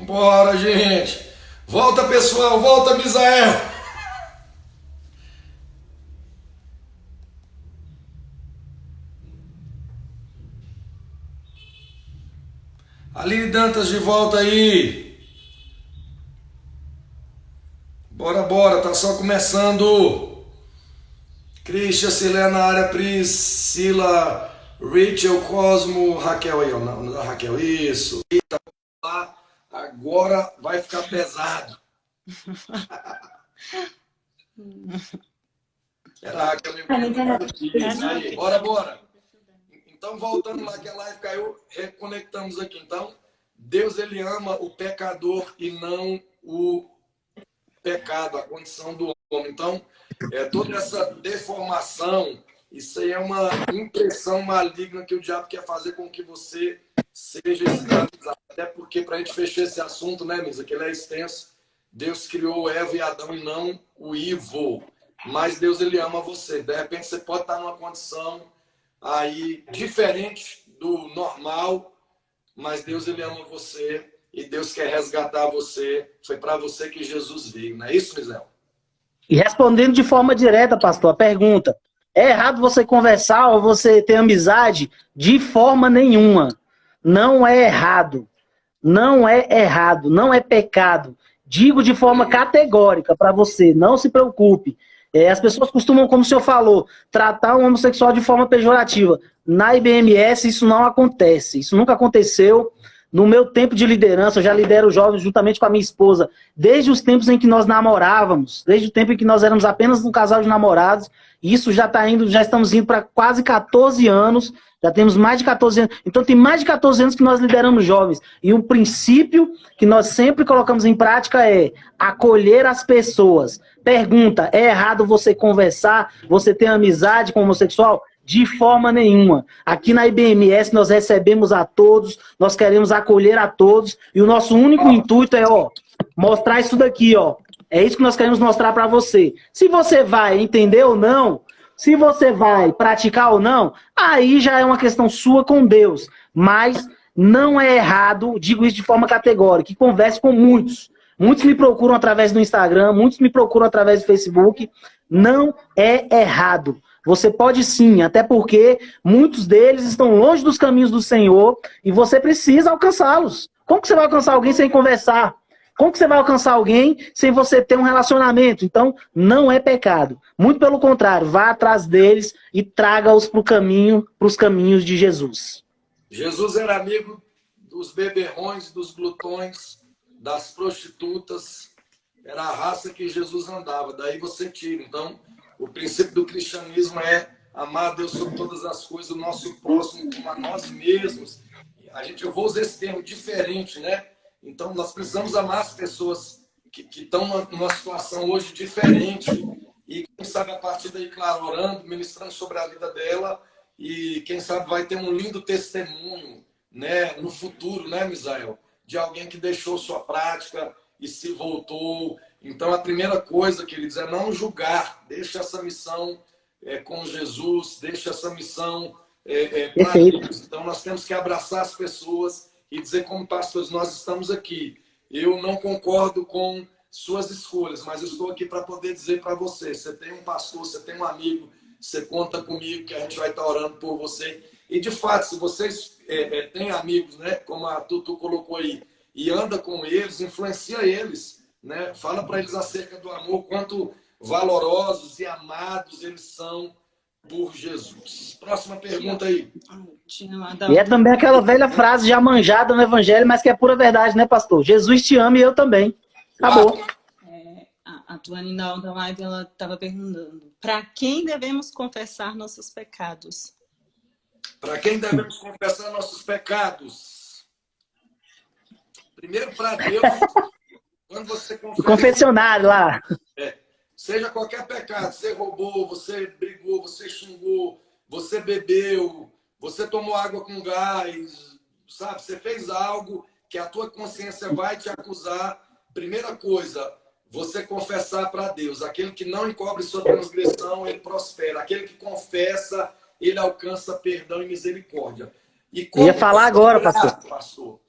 Bora, gente. Volta, pessoal. Volta, Misael. Aline Dantas de volta aí. Bora, bora. Tá só começando. Cristian, Silena na área, Priscila, Rachel, Cosmo, Raquel aí, ó. Não, Raquel, isso. Eita, agora vai ficar pesado. Era a Raquel me aí. Bora, bora. Então, voltando lá que a live caiu, reconectamos aqui. Então, Deus, ele ama o pecador e não o pecado, a condição do homem. Então, toda essa deformação, isso aí é uma impressão maligna que o diabo quer fazer com que você seja escravizado. Até porque, para a gente fechar esse assunto, né, Misa, que ele é extenso, Deus criou Eva e Adão e não o Ivo. Mas Deus, ele ama você. De repente, você pode estar numa condição aí diferente do normal, mas Deus, ele ama você e Deus quer resgatar você. Foi para você que Jesus veio, não é isso, Misael? E respondendo de forma direta, pastor, a pergunta: é errado você conversar ou você ter amizade? De forma nenhuma. Não é errado. Não é errado. Não é pecado. Digo de forma categórica para você, não se preocupe. As pessoas costumam, como o senhor falou, tratar um homossexual de forma pejorativa. Na IBMS isso não acontece. Isso nunca aconteceu. No meu tempo de liderança, eu já lidero jovens juntamente com a minha esposa, desde os tempos em que nós namorávamos, desde o tempo em que nós éramos apenas um casal de namorados. Isso já estamos indo para quase 14 anos, já temos mais de 14 anos. Então tem mais de 14 anos que nós lideramos jovens. E um princípio que nós sempre colocamos em prática é acolher as pessoas. Pergunta: é errado você conversar, você ter amizade com homossexual? De forma nenhuma. Aqui na IBMS nós recebemos a todos, nós queremos acolher a todos, e o nosso único intuito é, mostrar isso daqui, É isso que nós queremos mostrar para você. Se você vai entender ou não, se você vai praticar ou não, aí já é uma questão sua com Deus. Mas não é errado, digo isso de forma categórica, que converse com muitos. Muitos me procuram através do Instagram, muitos me procuram através do Facebook. Não é errado. Você pode sim, até porque muitos deles estão longe dos caminhos do Senhor e você precisa alcançá-los. Como que você vai alcançar alguém sem conversar? Como que você vai alcançar alguém sem você ter um relacionamento? Então, não é pecado. Muito pelo contrário, vá atrás deles e traga-os para os caminhos de Jesus. Jesus era amigo dos beberrões, dos glutões, das prostitutas. Era a raça que Jesus andava. Daí você tira. Então, o princípio do cristianismo é amar a Deus sobre todas as coisas, o nosso próximo como a nós mesmos. Eu vou usar esse termo diferente, né? Então, nós precisamos amar as pessoas que estão numa situação hoje diferente. E quem sabe a partir daí, claro, orando, ministrando sobre a vida dela. E quem sabe vai ter um lindo testemunho, né, no futuro, né, Misael? De alguém que deixou sua prática e se voltou. Então, a primeira coisa, queridos, é não julgar. Deixa essa missão com Jesus, deixa essa missão para Deus. Então, nós temos que abraçar as pessoas e dizer como pastores, nós estamos aqui. Eu não concordo com suas escolhas, mas eu estou aqui para poder dizer para você, você tem um pastor, você tem um amigo, você conta comigo que a gente vai estar orando por você. E, de fato, se vocês têm amigos, né, como a Tutu colocou aí, e anda com eles, influencia eles. Né? Fala para eles acerca do amor, quanto valorosos e amados eles são por Jesus. Próxima pergunta aí. E é também aquela velha frase já manjada no Evangelho, mas que é pura verdade, né, pastor? Jesus te ama e eu também. Acabou. A Tuane da live, ela estava perguntando: para quem devemos confessar nossos pecados? Para quem devemos confessar nossos pecados? Primeiro para Deus. Quando você confessa, o confessionário lá. Seja qualquer pecado, você roubou, você brigou, você xingou, você bebeu, você tomou água com gás, sabe? Você fez algo que a tua consciência vai te acusar. Primeira coisa, você confessar para Deus. Aquele que não encobre sua transgressão, ele prospera. Aquele que confessa, ele alcança perdão e misericórdia. E como ia falar agora, pastor.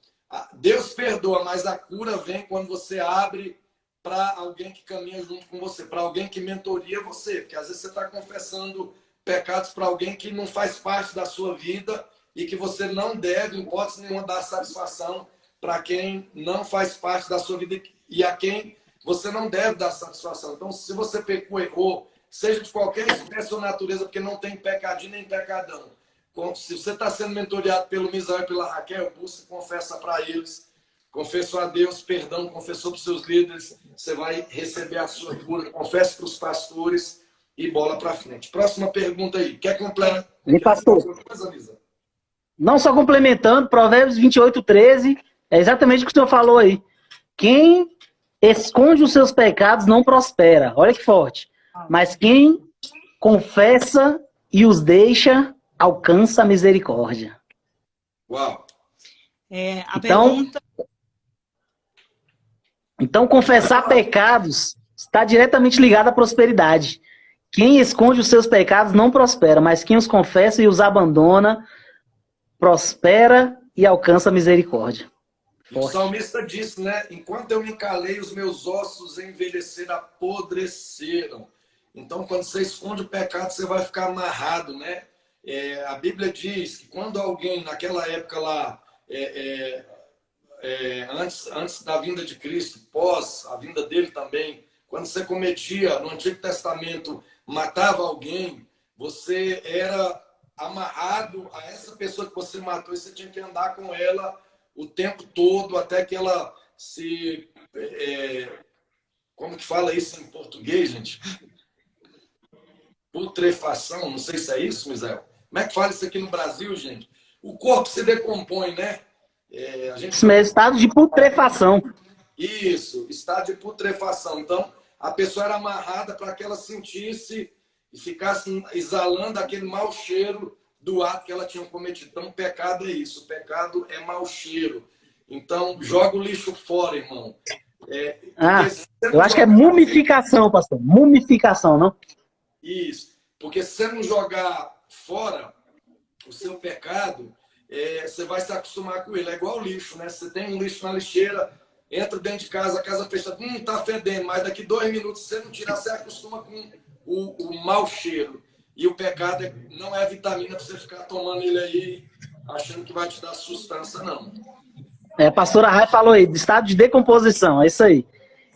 Deus perdoa, mas a cura vem quando você abre para alguém que caminha junto com você, para alguém que mentoria você. Porque às vezes você está confessando pecados para alguém que não faz parte da sua vida e que você não deve, em hipótese nenhuma, dar satisfação para quem não faz parte da sua vida e a quem você não deve dar satisfação. Então, se você pecou, errou, seja de qualquer espécie ou natureza, porque não tem pecadinho nem pecadão. Se você está sendo mentoreado pelo Misael e pela Raquel, busca, confessa para eles, confessou a Deus, perdão, confessou para os seus líderes, você vai receber a sua cura, confesse para os pastores e bola para frente. Próxima pergunta aí. Quer completar? Pastor. Não só complementando, Provérbios 28:13, é exatamente o que o senhor falou aí. Quem esconde os seus pecados não prospera. Olha que forte. Mas quem confessa e os deixa, alcança a misericórdia. Uau. Então, confessar pecados está diretamente ligado à prosperidade. Quem esconde os seus pecados não prospera, mas quem os confessa e os abandona, prospera e alcança a misericórdia. O salmista disse, né? Enquanto eu me calei, os meus ossos envelheceram, apodreceram. Então, quando você esconde o pecado, você vai ficar amarrado, né? A Bíblia diz que quando alguém, naquela época lá, antes da vinda de Cristo, pós a vinda dele também, quando você cometia, no Antigo Testamento, matava alguém, você era amarrado a essa pessoa que você matou e você tinha que andar com ela o tempo todo até que ela se... como que fala isso em português, gente? Putrefação, não sei se é isso, Misael. Como é que fala isso aqui no Brasil, gente? O corpo se decompõe, né? Isso mesmo, estado de putrefação. Isso, estado de putrefação. Então, a pessoa era amarrada para que ela sentisse e ficasse exalando aquele mau cheiro do ato que ela tinha cometido. Então, o pecado é isso. O pecado é mau cheiro. Então, joga o lixo fora, irmão. Eu acho que é mumificação, pastor. Mumificação, não? Isso. Porque se você não jogar fora o seu pecado, você vai se acostumar com ele. É igual lixo, né? Você tem um lixo na lixeira, entra dentro de casa, a casa fechada, tá fedendo, mas daqui 2 minutos, se você não tirar, você acostuma com o mau cheiro. E o pecado não é vitamina para você ficar tomando ele aí, achando que vai te dar sustância, não. A pastora Rai falou aí, de estado de decomposição, é isso aí.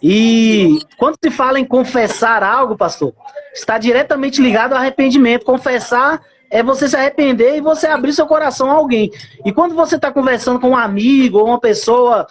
E quando se fala em confessar algo, pastor, está diretamente ligado ao arrependimento. Confessar é você se arrepender e você abrir seu coração a alguém. E quando você está conversando com um amigo ou uma pessoa,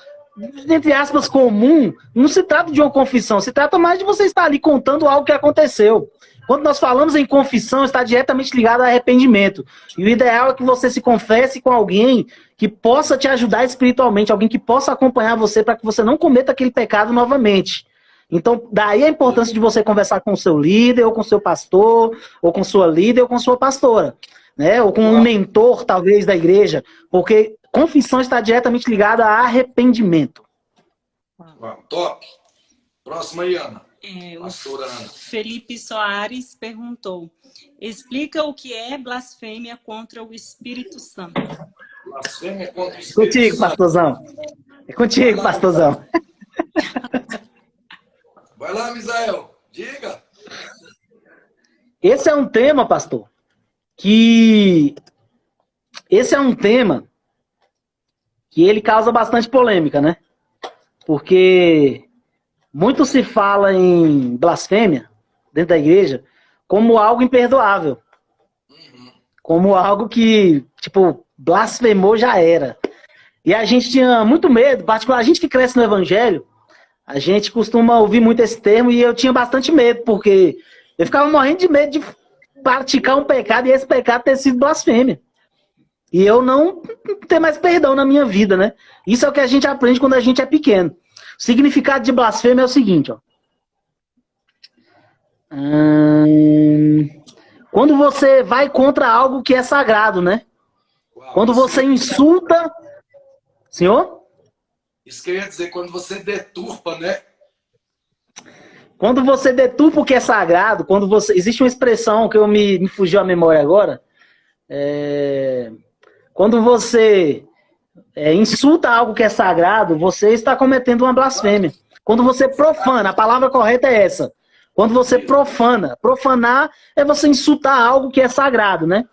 entre aspas, comum, não se trata de uma confissão, se trata mais de você estar ali contando algo que aconteceu. Quando nós falamos em confissão, está diretamente ligado ao arrependimento. E o ideal é que você se confesse com alguém que possa te ajudar espiritualmente, alguém que possa acompanhar você para que você não cometa aquele pecado novamente. Então, daí a importância de você conversar com o seu líder, ou com o seu pastor, ou com sua líder, ou com sua pastora, né? Ou com um mentor, talvez, da igreja, porque confissão está diretamente ligada a arrependimento. Top. Próxima aí, Ana. Pastora Ana. Felipe Soares perguntou: explica o que é blasfêmia contra o Espírito Santo. Blasfêmia contra o Espírito Contigo, Santo. pastorzão. É contigo, pastorzão. Vai lá, Misael. Diga. Esse é um tema, pastor, que ele causa bastante polêmica, né? Porque muito se fala em blasfêmia dentro da igreja como algo imperdoável. Como algo que, tipo, blasfemou já era. E a gente tinha muito medo, particular, a gente que cresce no evangelho, a gente costuma ouvir muito esse termo e eu tinha bastante medo, porque eu ficava morrendo de medo de praticar um pecado e esse pecado ter sido blasfêmia. E eu não ter mais perdão na minha vida, né? Isso é o que a gente aprende quando a gente é pequeno. O significado de blasfêmia é o seguinte, ó. Quando você vai contra algo que é sagrado, né? Quando você insulta... Senhor? Isso que eu ia dizer, quando você deturpa, né? Quando você deturpa o que é sagrado, quando você... Existe uma expressão que me fugiu a memória agora. Quando você insulta algo que é sagrado, você está cometendo uma blasfêmia. Quando você profana, a palavra correta é essa. Quando você profana, profanar é você insultar algo que é sagrado, né?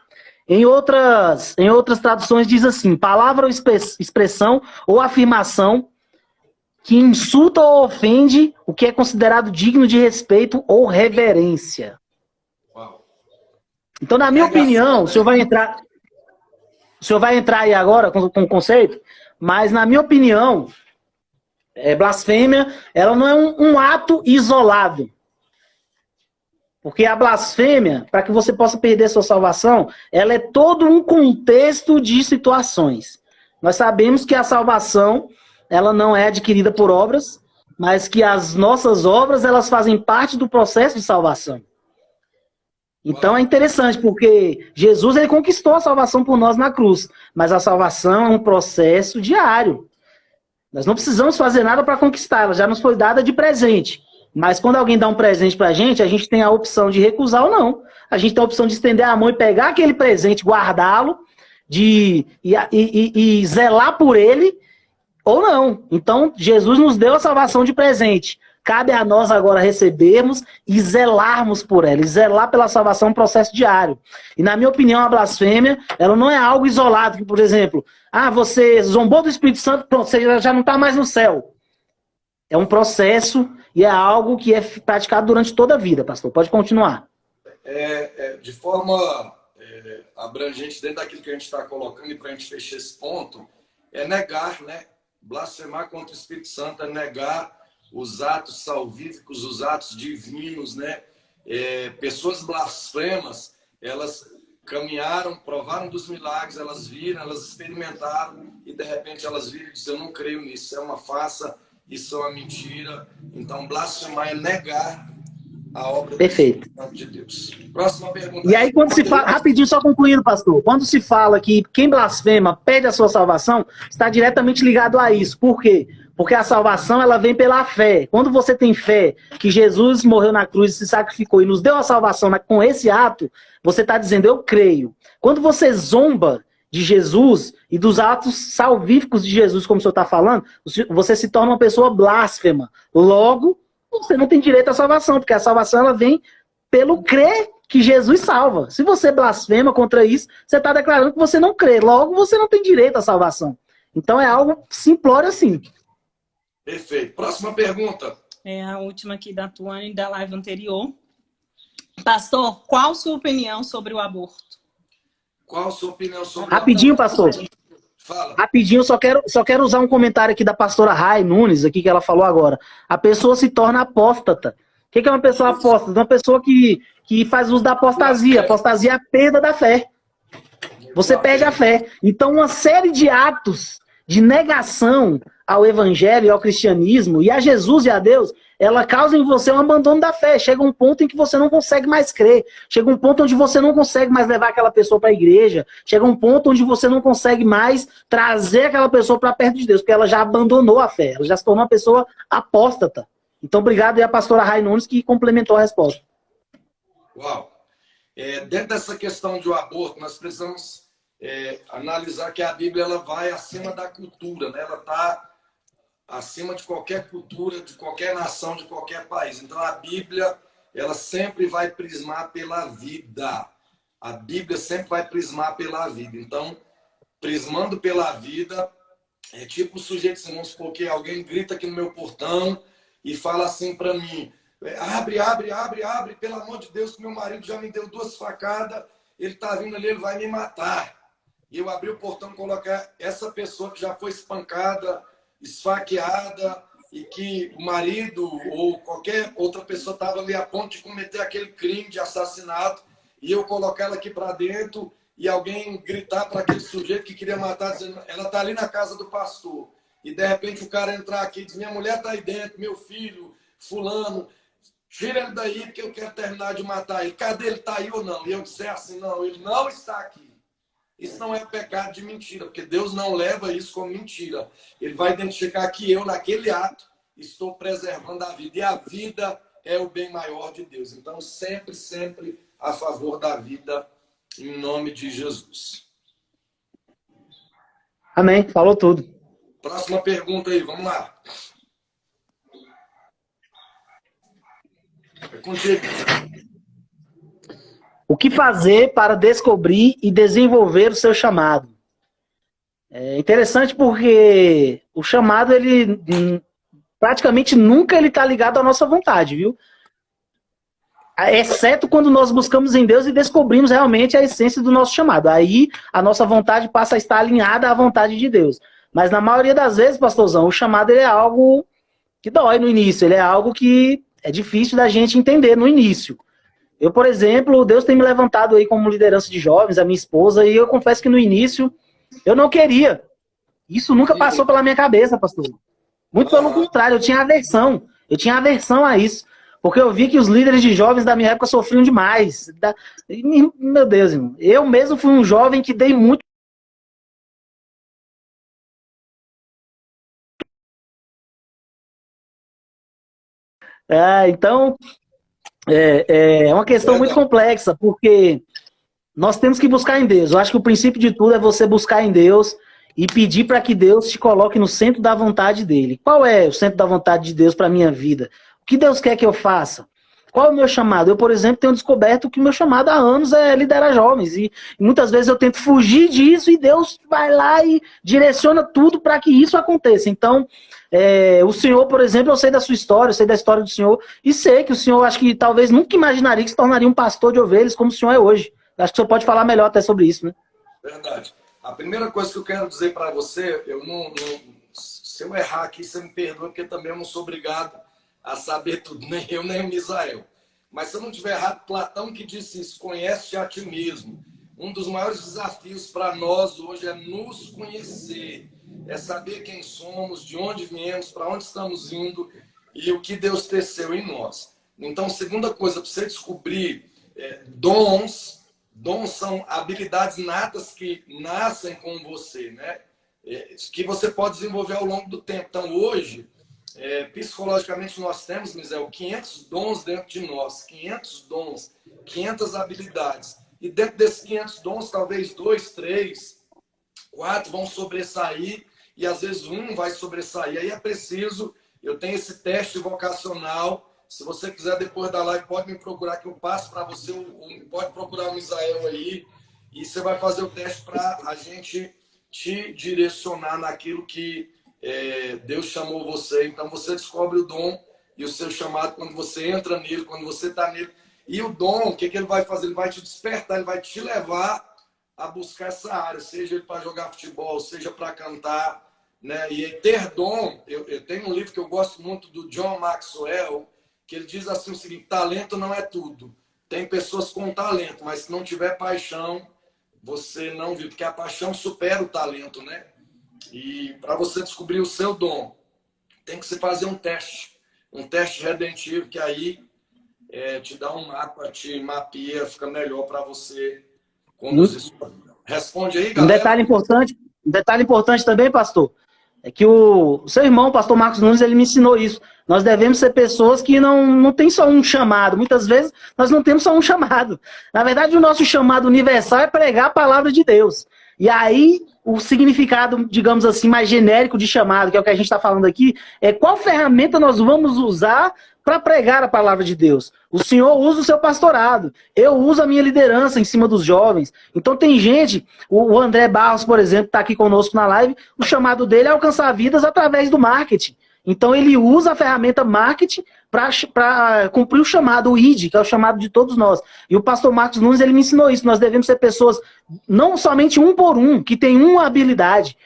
Em outras traduções diz assim, palavra ou expressão ou afirmação que insulta ou ofende o que é considerado digno de respeito ou reverência. Então, na minha opinião, o senhor vai entrar aí agora com o conceito, mas na minha opinião, blasfêmia, ela não é um ato isolado. Porque a blasfêmia, para que você possa perder sua salvação, ela é todo um contexto de situações. Nós sabemos que a salvação, ela não é adquirida por obras, mas que as nossas obras, elas fazem parte do processo de salvação. Então é interessante, porque Jesus, ele conquistou a salvação por nós na cruz, mas a salvação é um processo diário. Nós não precisamos fazer nada para conquistar, ela já nos foi dada de presente. Mas quando alguém dá um presente pra gente, a gente tem a opção de recusar ou não. A gente tem a opção de estender a mão e pegar aquele presente, guardá-lo, e zelar por ele, ou não. Então, Jesus nos deu a salvação de presente. Cabe a nós agora recebermos e zelarmos por ela. E zelar pela salvação é um processo diário. E na minha opinião, a blasfêmia, ela não é algo isolado. Que, por exemplo, você zombou do Espírito Santo, pronto, você já não está mais no céu. É um processo e é algo que é praticado durante toda a vida, pastor. Pode continuar. De forma abrangente, dentro daquilo que a gente está colocando, e para a gente fechar esse ponto, é negar, né? Blasfemar contra o Espírito Santo é negar os atos salvíficos, os atos divinos, né? Pessoas blasfemas, elas caminharam, provaram dos milagres, elas viram, elas experimentaram, e de repente elas viram e dizem, eu não creio nisso, isso é uma farsa, isso é uma mentira. Então, blasfemar é negar a obra Perfeito. de Deus. Próxima pergunta. E aí, quando se fala, rapidinho, só concluindo, pastor, quando se fala que quem blasfema perde a sua salvação, está diretamente ligado a isso. Por quê? Porque a salvação, ela vem pela fé. Quando você tem fé que Jesus morreu na cruz, se sacrificou e nos deu a salvação com esse ato, você está dizendo, eu creio. Quando você zomba de Jesus e dos atos salvíficos de Jesus, como o senhor está falando, você se torna uma pessoa blasfema. Logo, você não tem direito à salvação, porque a salvação ela vem pelo crer que Jesus salva. Se você blasfema contra isso, você está declarando que você não crê. Logo, você não tem direito à salvação. Então é algo simplório assim. Perfeito. Próxima pergunta. É a última aqui da Tuane, da live anterior. Pastor, qual sua opinião sobre o aborto? Qual a sua opinião sobre Rapidinho, pastor. Fala. Rapidinho, só quero usar um comentário aqui da pastora Rai Nunes, aqui que ela falou agora. A pessoa se torna apóstata. O que é uma pessoa apóstata? Uma pessoa que faz uso da apostasia. Apostasia é a perda da fé. Você perde a fé. Então, uma série de atos de negação ao evangelho e ao cristianismo, e a Jesus e a Deus, ela causa em você um abandono da fé. Chega um ponto em que você não consegue mais crer. Chega um ponto onde você não consegue mais levar aquela pessoa para a igreja. Chega um ponto onde você não consegue mais trazer aquela pessoa para perto de Deus, porque ela já abandonou a fé. Ela já se tornou uma pessoa apóstata. Então, obrigado aí a pastora Rai Nunes que complementou a resposta. Uau! Dentro dessa questão de aborto, nós precisamos analisar que a Bíblia ela vai acima da cultura, né? Ela está acima de qualquer cultura, de qualquer nação, de qualquer país. Então, a Bíblia, ela sempre vai prismar pela vida. A Bíblia sempre vai prismar pela vida. Então, prismando pela vida, é tipo o sujeito, se vamos supor que alguém grita aqui no meu portão e fala assim para mim, abre, pelo amor de Deus, que meu marido já me deu 2 facadas, ele está vindo ali, ele vai me matar. E eu abri o portão e colocar essa pessoa que já foi espancada, esfaqueada, e que o marido ou qualquer outra pessoa estava ali a ponto de cometer aquele crime de assassinato, e eu colocar ela aqui para dentro e alguém gritar para aquele sujeito que queria matar, dizendo, ela está ali na casa do pastor. E de repente o cara entrar aqui e diz, minha mulher está aí dentro, meu filho, fulano, tira ele daí porque eu quero terminar de matar ele. Cadê ele? Está aí ou não? E eu disser assim, não, ele não está aqui. Isso não é pecado de mentira, porque Deus não leva isso como mentira. Ele vai identificar que eu, naquele ato, estou preservando a vida. E a vida é o bem maior de Deus. Então, sempre, sempre a favor da vida, em nome de Jesus. Amém. Falou tudo. Próxima pergunta aí, vamos lá. É contigo. O que fazer para descobrir e desenvolver o seu chamado? É interessante porque o chamado, ele praticamente nunca ele está ligado à nossa vontade, viu? Exceto quando nós buscamos em Deus e descobrimos realmente a essência do nosso chamado. Aí a nossa vontade passa a estar alinhada à vontade de Deus. Mas na maioria das vezes, pastorzão, o chamado ele é algo que dói no início. Ele é algo que é difícil da gente entender no início. Eu, por exemplo, Deus tem me levantado aí como liderança de jovens, a minha esposa, e eu confesso que no início eu não queria. Isso nunca passou pela minha cabeça, pastor. Muito pelo contrário, eu tinha aversão. Eu tinha aversão a isso. Porque eu vi que os líderes de jovens da minha época sofriam demais. Meu Deus, irmão. Eu mesmo fui um jovem que dei muito. Então, é uma questão muito complexa, porque nós temos que buscar em Deus. Eu acho que o princípio de tudo é você buscar em Deus e pedir para que Deus te coloque no centro da vontade dele. Qual é o centro da vontade de Deus para a minha vida? O que Deus quer que eu faça? Qual é o meu chamado? Eu, por exemplo, tenho descoberto que o meu chamado há anos é liderar jovens. E muitas vezes eu tento fugir disso e Deus vai lá e direciona tudo para que isso aconteça. Então, o Senhor, por exemplo, eu sei da sua história, eu sei da história do Senhor, e sei que o Senhor, acho que talvez nunca imaginaria que se tornaria um pastor de ovelhas como o Senhor é hoje. Acho que o Senhor pode falar melhor até sobre isso, né? Verdade. A primeira coisa que eu quero dizer para você, se eu errar aqui, você me perdoa, porque também eu não sou obrigado a saber tudo, nem eu, nem o Misael. Mas se eu não tiver errado, Platão que disse isso, conhece-te a ti mesmo. Um dos maiores desafios para nós hoje é nos conhecer, é saber quem somos, de onde viemos, para onde estamos indo e o que Deus teceu em nós. Então, segunda coisa, para você descobrir dons são habilidades natas que nascem com você, né? Que você pode desenvolver ao longo do tempo. Então, hoje, psicologicamente, nós temos, Misael, 500 dons dentro de nós, 500 dons, 500 habilidades. E dentro desses 500 dons, talvez 2, 3, 4 vão sobressair e às vezes um vai sobressair. Aí é preciso, eu tenho esse teste vocacional. Se você quiser, depois da live, pode me procurar que eu passo para você, pode procurar o Misael aí e você vai fazer o teste para a gente te direcionar naquilo que Deus chamou você. Então você descobre o dom e o seu chamado quando você entra nele, quando você está nele. E o dom, o que ele vai fazer? Ele vai te despertar, ele vai te levar a buscar essa área, seja ele para jogar futebol, seja para cantar, né? E ter dom, eu tenho um livro que eu gosto muito do John Maxwell, que ele diz assim o seguinte: talento não é tudo. Tem pessoas com talento, mas se não tiver paixão, você não vive, porque a paixão supera o talento, né? E para você descobrir o seu dom, tem que se fazer um teste redentivo, que aí te dá um mapa, te mapeia, fica melhor para você conduzir. Responde aí, galera. Um detalhe importante também, pastor, é que o seu irmão, o pastor Marcos Nunes, ele me ensinou isso. Nós devemos ser pessoas que não tem só um chamado. Muitas vezes nós não temos só um chamado. Na verdade, o nosso chamado universal é pregar a palavra de Deus. E aí, o significado, digamos assim, mais genérico de chamado, que é o que a gente está falando aqui, é qual ferramenta nós vamos usar para pregar a palavra de Deus. O Senhor usa o seu pastorado. Eu uso a minha liderança em cima dos jovens. Então tem gente, o André Barros, por exemplo, está aqui conosco na live, o chamado dele é alcançar vidas através do marketing. Então ele usa a ferramenta marketing para cumprir o chamado, o ID, que é o chamado de todos nós. E o pastor Marcos Nunes, ele me ensinou isso. Nós devemos ser pessoas, não somente um por um, que tem uma habilidade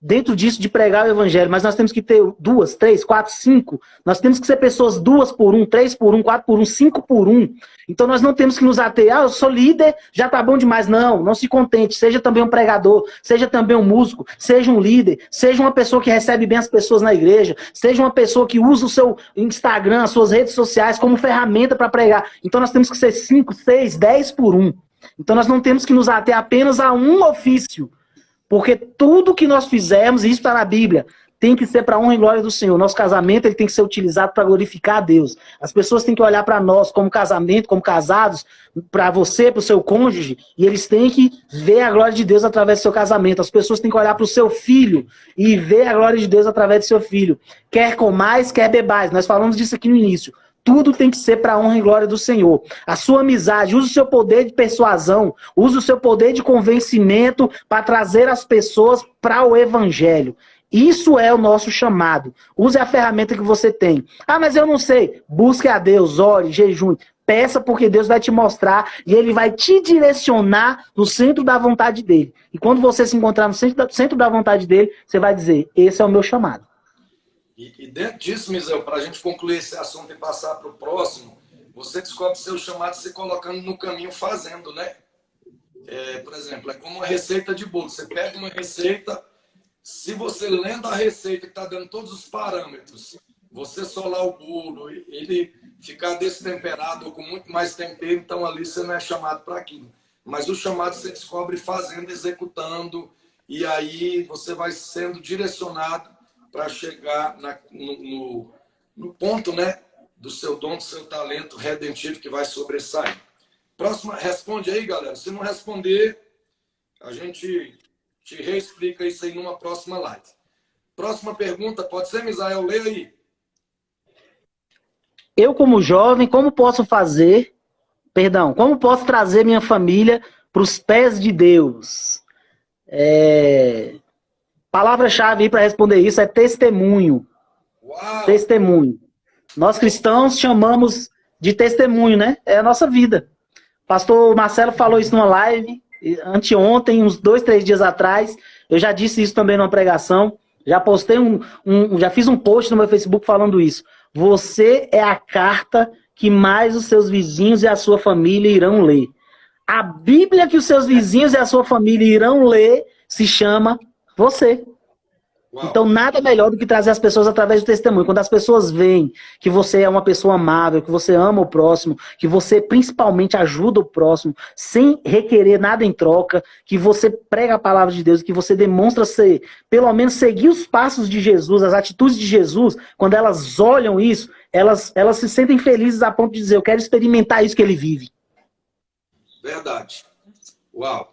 dentro disso de pregar o evangelho, mas nós temos que ter 2, 3, 4, 5. Nós temos que ser pessoas 2 por 1, 3 por 1, 4 por 1, 5 por 1. Então nós não temos que nos ater, eu sou líder, já tá bom demais. Não se contente. Seja também um pregador, seja também um músico, seja um líder, seja uma pessoa que recebe bem as pessoas na igreja, seja uma pessoa que usa o seu Instagram, as suas redes sociais como ferramenta para pregar. Então nós temos que ser 5, 6, 10 por 1. Então nós não temos que nos ater apenas a um ofício. Porque tudo que nós fizermos, e isso está na Bíblia, tem que ser para a honra e glória do Senhor. Nosso casamento ele tem que ser utilizado para glorificar a Deus. As pessoas têm que olhar para nós como casamento, como casados, para você, para o seu cônjuge, e eles têm que ver a glória de Deus através do seu casamento. As pessoas têm que olhar para o seu filho e ver a glória de Deus através do seu filho. Quer comais, quer bebais. Nós falamos disso aqui no início. Tudo tem que ser para a honra e glória do Senhor. A sua amizade, use o seu poder de persuasão, use o seu poder de convencimento para trazer as pessoas para o evangelho. Isso é o nosso chamado. Use a ferramenta que você tem. Ah, mas eu não sei. Busque a Deus, ore, jejum. Peça porque Deus vai te mostrar e Ele vai te direcionar no centro da vontade dEle. E quando você se encontrar no centro da vontade dEle, você vai dizer, esse é o meu chamado. E dentro disso, Misael, para a gente concluir esse assunto e passar para o próximo, você descobre seu chamado se colocando no caminho fazendo, né? Por exemplo, é como uma receita de bolo. Você pega uma receita, se você lendo a receita que está dando todos os parâmetros, você solar o bolo, ele ficar destemperado ou com muito mais tempero, então ali você não é chamado para aquilo. Mas o chamado você descobre fazendo, executando, e aí você vai sendo direcionado para chegar no ponto, né, do seu dom, do seu talento redentivo que vai sobressair. Próxima, responde aí, galera. Se não responder, a gente te reexplica isso aí numa próxima live. Próxima pergunta, pode ser, Misael? Lê aí. Eu, como jovem, como posso trazer minha família para os pés de Deus? Palavra-chave aí para responder isso é testemunho. Uau. Testemunho. Nós cristãos chamamos de testemunho, né? É a nossa vida. Pastor Marcelo falou isso numa live anteontem, uns 2, 3 dias atrás. Eu já disse isso também numa pregação. Já postei já fiz um post no meu Facebook falando isso. Você é a carta que mais os seus vizinhos e a sua família irão ler. A Bíblia que os seus vizinhos e a sua família irão ler se chama você. Uau. Então, nada melhor do que trazer as pessoas através do testemunho. Quando as pessoas veem que você é uma pessoa amável, que você ama o próximo, que você principalmente ajuda o próximo, sem requerer nada em troca, que você prega a palavra de Deus, que você demonstra ser, pelo menos seguir os passos de Jesus, as atitudes de Jesus, quando elas olham isso, elas se sentem felizes a ponto de dizer, eu quero experimentar isso que ele vive. Verdade. Uau.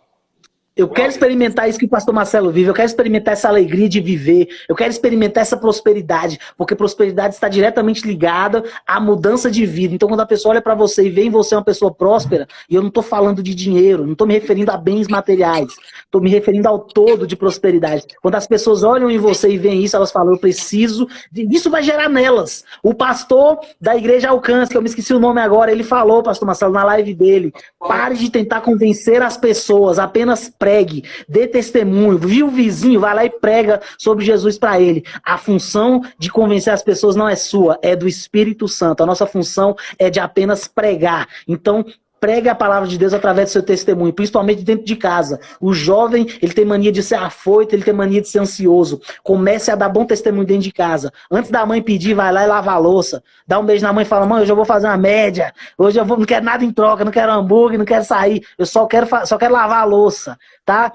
Eu quero experimentar isso que o pastor Marcelo vive, eu quero experimentar essa alegria de viver, eu quero experimentar essa prosperidade, porque prosperidade está diretamente ligada à mudança de vida. Então, quando a pessoa olha para você e vê em você uma pessoa próspera, e eu não estou falando de dinheiro, não estou me referindo a bens materiais, estou me referindo ao todo de prosperidade. Quando as pessoas olham em você e veem isso, elas falam, eu preciso, isso vai gerar nelas. O pastor da Igreja Alcance, que eu me esqueci o nome agora, ele falou, pastor Marcelo, na live dele, pare de tentar convencer as pessoas, apenas pregue, dê testemunho, viu o vizinho, vai lá e prega sobre Jesus para ele. A função de convencer as pessoas não é sua, é do Espírito Santo. A nossa função é de apenas pregar. Então, pregue a palavra de Deus através do seu testemunho, principalmente dentro de casa. O jovem, ele tem mania de ser afoito, ele tem mania de ser ansioso. Comece a dar bom testemunho dentro de casa. Antes da mãe pedir, vai lá e lava a louça. Dá um beijo na mãe e fala, mãe, hoje eu vou fazer uma média. Hoje eu não quero nada em troca, não quero hambúrguer, não quero sair. Eu só quero lavar a louça, tá?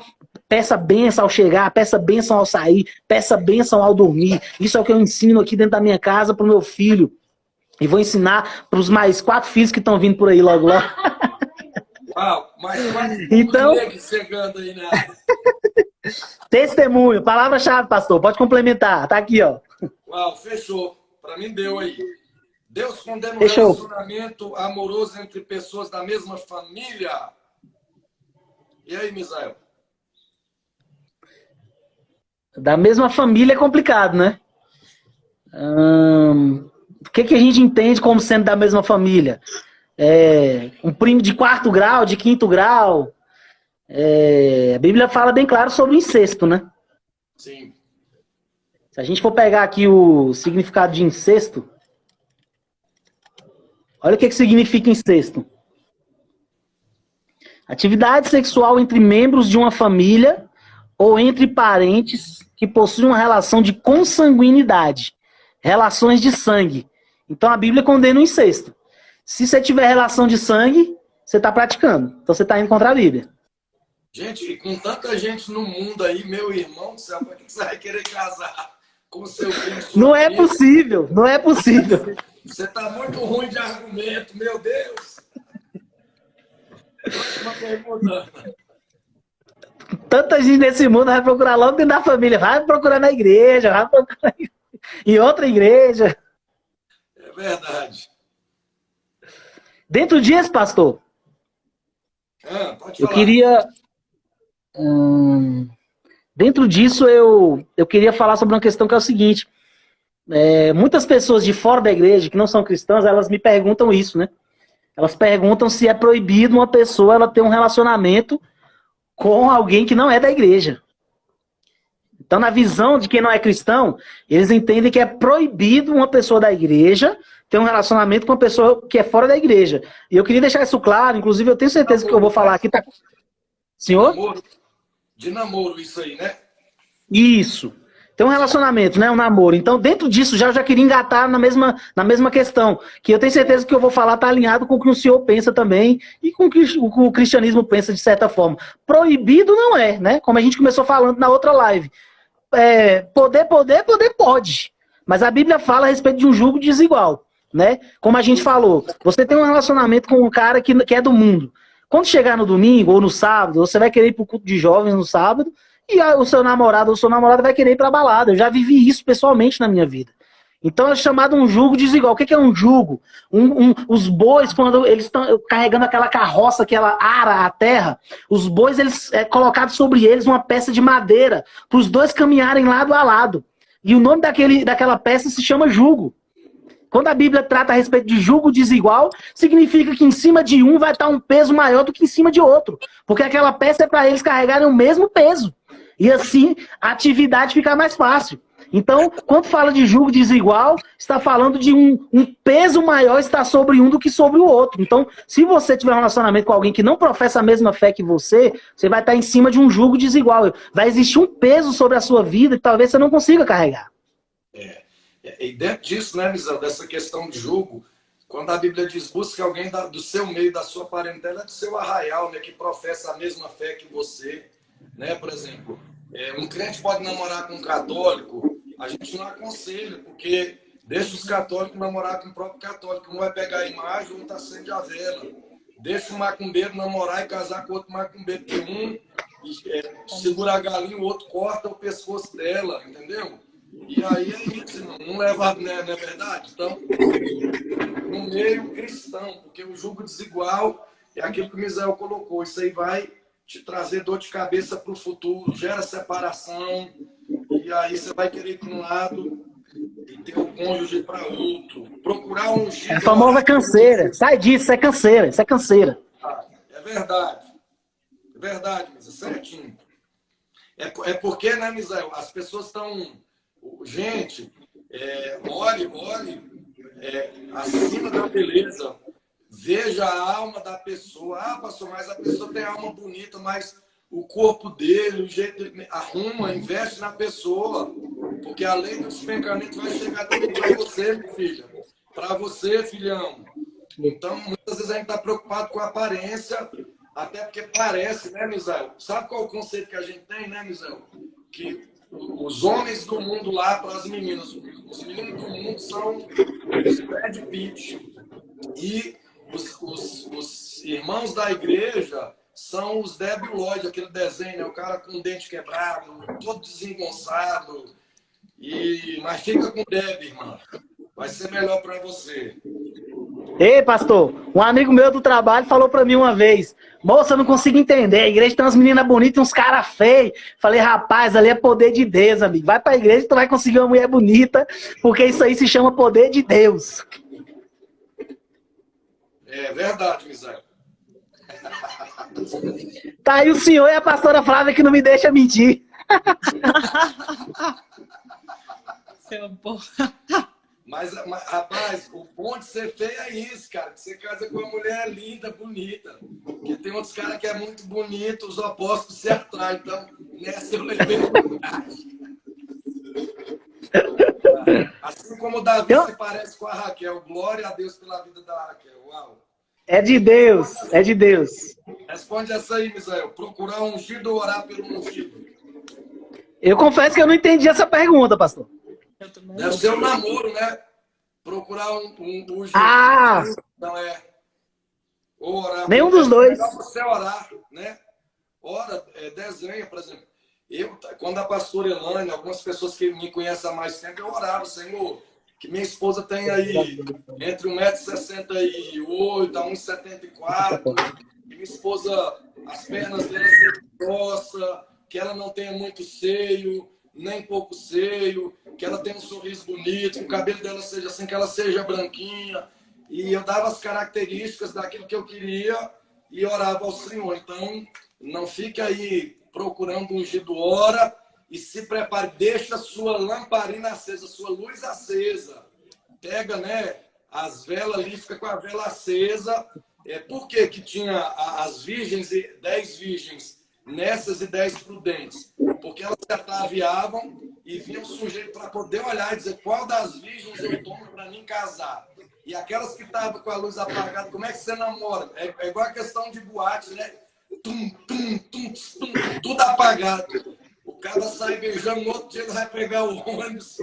Peça bênção ao chegar, peça bênção ao sair, peça bênção ao dormir. Isso é o que eu ensino aqui dentro da minha casa pro meu filho. E vou ensinar para os mais 4 filhos que estão vindo por aí logo, logo. Uau, mais 4 então, chegando aí, né? Testemunho, palavra-chave, pastor. Pode complementar. Tá aqui, ó. Uau, fechou. Para mim deu aí. Deus condena um fechou. Relacionamento amoroso entre pessoas da mesma família. E aí, Misael? Da mesma família é complicado, né? O que a gente entende como sendo da mesma família? Um primo de 4º grau, de 5º grau. A Bíblia fala bem claro sobre o incesto, né? Sim. Se a gente for pegar aqui o significado de incesto, olha o que significa incesto. Atividade sexual entre membros de uma família ou entre parentes que possuem uma relação de consanguinidade, relações de sangue. Então a Bíblia condena o incesto. Se você tiver relação de sangue, você está praticando. Então você está indo contra a Bíblia. Gente, e com tanta gente no mundo aí, meu irmão do céu, para que você vai querer casar com seu filho. Não é possível, não é possível. Você está muito ruim de argumento, meu Deus. Próxima pergunta. Tanta gente nesse mundo vai procurar logo dentro da família. Vai procurar na igreja, vai procurar em outra igreja. É verdade. Dentro disso, pastor, Pode eu falar. queria... dentro disso, eu queria falar sobre uma questão que é o seguinte. Muitas pessoas de fora da igreja, que não são cristãs, elas me perguntam isso, né? Elas perguntam se é proibido uma pessoa ela ter um relacionamento com alguém que não é da igreja. Então, na visão de quem não é cristão, eles entendem que é proibido uma pessoa da igreja ter um relacionamento com uma pessoa que é fora da igreja. E eu queria deixar isso claro, inclusive eu tenho certeza que eu vou falar aqui. Tá... Senhor? De namoro, isso aí, né? Isso. Tem um relacionamento, né? Um namoro. Então, dentro disso, eu já queria engatar na mesma questão. Que eu tenho certeza que eu vou falar tá alinhado com o que o senhor pensa também e com o que o cristianismo pensa, de certa forma. Proibido não é, né? Como a gente começou falando na outra live. Poder pode. Mas a Bíblia fala a respeito de um julgo desigual, né? Como a gente falou, você tem um relacionamento com um cara que é do mundo. Quando chegar no domingo ou no sábado, você vai querer ir pro culto de jovens no sábado, e o seu namorado ou sua namorada vai querer ir pra balada. Eu já vivi isso pessoalmente na minha vida. Então é chamado um jugo desigual. O que é um jugo? Os bois, quando eles estão carregando aquela carroça que ela ara a terra, os bois, eles colocados sobre eles uma peça de madeira, para os dois caminharem lado a lado. E o nome daquela peça se chama jugo. Quando a Bíblia trata a respeito de jugo desigual, significa que em cima de um vai estar um peso maior do que em cima de outro. Porque aquela peça é para eles carregarem o mesmo peso. E assim a atividade fica mais fácil. Então, quando fala de jugo desigual, está falando de um peso maior estar sobre um do que sobre o outro. Então, se você tiver um relacionamento com alguém que não professa a mesma fé que você vai estar em cima de um jugo desigual. Vai existir um peso sobre a sua vida que talvez você não consiga carregar. E dentro disso, né, Misão, dessa questão de jugo, quando a Bíblia diz, busque alguém do seu meio, da sua parentela, do seu arraial, né, que professa a mesma fé que você, né, por exemplo, um crente pode namorar com um católico, a gente não aconselha, porque deixa os católicos namorar com o próprio católico, um vai pegar a imagem, um está acende a vela, deixa o macumbeiro namorar e casar com outro macumbeiro, que um segura a galinha, o outro corta o pescoço dela, entendeu? E aí é isso, não leva, né, não é verdade? Então, no meio cristão, porque o jugo desigual é aquilo que o Misael colocou, isso aí vai te trazer dor de cabeça para o futuro, gera separação, e aí você vai querer ir para um lado e ter o cônjuge para outro. Procurar um jeito. É a famosa canseira. Sai disso, isso é canseira, isso é canseira. É verdade. É verdade, Misael, certinho. É porque, né, Misael, as pessoas estão... Gente, olhe acima da beleza. Veja a alma da pessoa. Ah, pastor, mas a pessoa tem alma bonita, mas o corpo dele, o jeito dele, arruma, investe na pessoa. Porque além do despencamento vai chegar tudo para você, minha filha. Para você, filhão. Então, muitas vezes a gente está preocupado com a aparência, até porque parece, né, Misael? Sabe qual é o conceito que a gente tem, né, Misael? Que os homens do mundo lá para as meninas. Os meninos do mundo são os Brad Pitt. E os irmãos da igreja são os Debbie Lloyd, aquele desenho, né? O cara com o dente quebrado, todo desengonçado. Mas fica com Debbie, irmã. Vai ser melhor para você. Ei, pastor, um amigo meu do trabalho falou pra mim uma vez: moça, eu não consigo entender, a igreja tem umas meninas bonitas e uns caras feios. Falei, rapaz, ali é poder de Deus, amigo. Vai pra igreja e tu vai conseguir uma mulher bonita, porque isso aí se chama poder de Deus. É verdade, Misael. Tá aí o senhor e a pastora Flávia que não me deixa mentir. Seu porra. Mas, rapaz, o bom de ser feio é isso, cara. Que você casa com uma mulher linda, bonita. Porque tem outros caras que é muito bonito, os opostos se atraem. Então, nessa eu levei assim como o Davi se parece com a Raquel. Glória a Deus pela vida da Raquel. Uau. É de Deus, é de Deus. Responde essa aí, Misael. Procurar um ungido ou orar pelo ungido? Eu confesso que eu não entendi essa pergunta, pastor. Deve ser um namoro, né? Procurar um Ah! Não orar. Nenhum dos dois. É melhor você orar, né? Ora, desenha, por exemplo. Quando a pastora Elane, algumas pessoas que me conhecem há mais tempo, eu orava, Senhor, que minha esposa tem aí entre 1,68 m a 1,74 m, que minha esposa, as pernas dela sejam grossas, que ela não tenha muito seio, nem pouco seio, que ela tenha um sorriso bonito, que o cabelo dela seja assim, que ela seja branquinha. E eu dava as características daquilo que eu queria e orava ao Senhor. Então, não fique aí procurando ungido, ora e se prepare, deixa a sua lamparina acesa, sua luz acesa. Pega, né, as velas ali, fica com a vela acesa. Por que que tinha as virgens, 10 virgens nessas e 10 prudentes? Porque elas se ataviavam e vinham o sujeito para poder olhar e dizer qual das virgens eu tomo para mim casar. E aquelas que estavam com a luz apagada, como é que você namora? É igual a questão de boate, né? Tum, tum, tum, tum, tudo apagado. O cara sai beijando, no outro dia ele vai pegar o ônibus.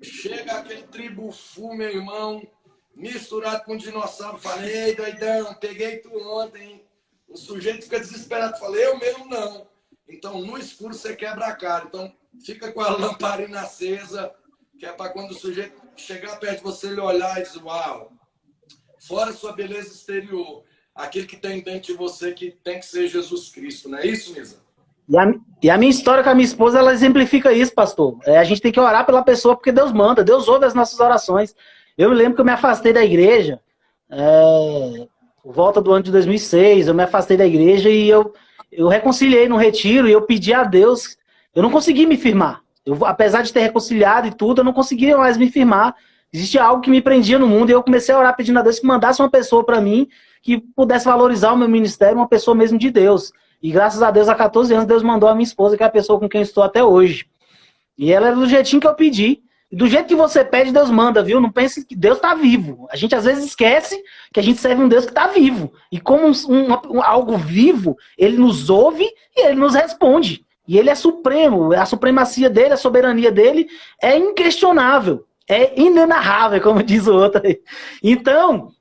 Chega aquele tribufu, meu irmão, misturado com dinossauro. Falei, doidão, peguei tu ontem, hein? O sujeito fica desesperado. Falei, eu mesmo não. Então, no escuro você quebra a cara. Então, fica com a lamparina acesa, que é para quando o sujeito chegar perto de você, ele olhar e dizer, uau, fora sua beleza exterior, aquele que tem dentro de você que tem que ser Jesus Cristo, não é isso, Misa? E a minha história com a minha esposa, ela exemplifica isso, pastor. A gente tem que orar pela pessoa porque Deus manda, Deus ouve as nossas orações. Eu me lembro que eu me afastei da igreja, por volta do ano de 2006, eu me afastei da igreja e eu reconciliei no retiro e eu pedi a Deus, eu não consegui me firmar. Apesar de ter reconciliado e tudo, eu não conseguia mais me firmar. Existia algo que me prendia no mundo e eu comecei a orar pedindo a Deus que mandasse uma pessoa para mim que pudesse valorizar o meu ministério, uma pessoa mesmo de Deus. E graças a Deus, há 14 anos, Deus mandou a minha esposa, que é a pessoa com quem eu estou até hoje. E ela era do jeitinho que eu pedi. E do jeito que você pede, Deus manda, viu? Não pense que Deus está vivo. A gente às vezes esquece que a gente serve um Deus que está vivo. E como algo vivo, ele nos ouve e ele nos responde. E ele é supremo. A supremacia dele, a soberania dele é inquestionável. É inenarrável, como diz o outro aí. Então,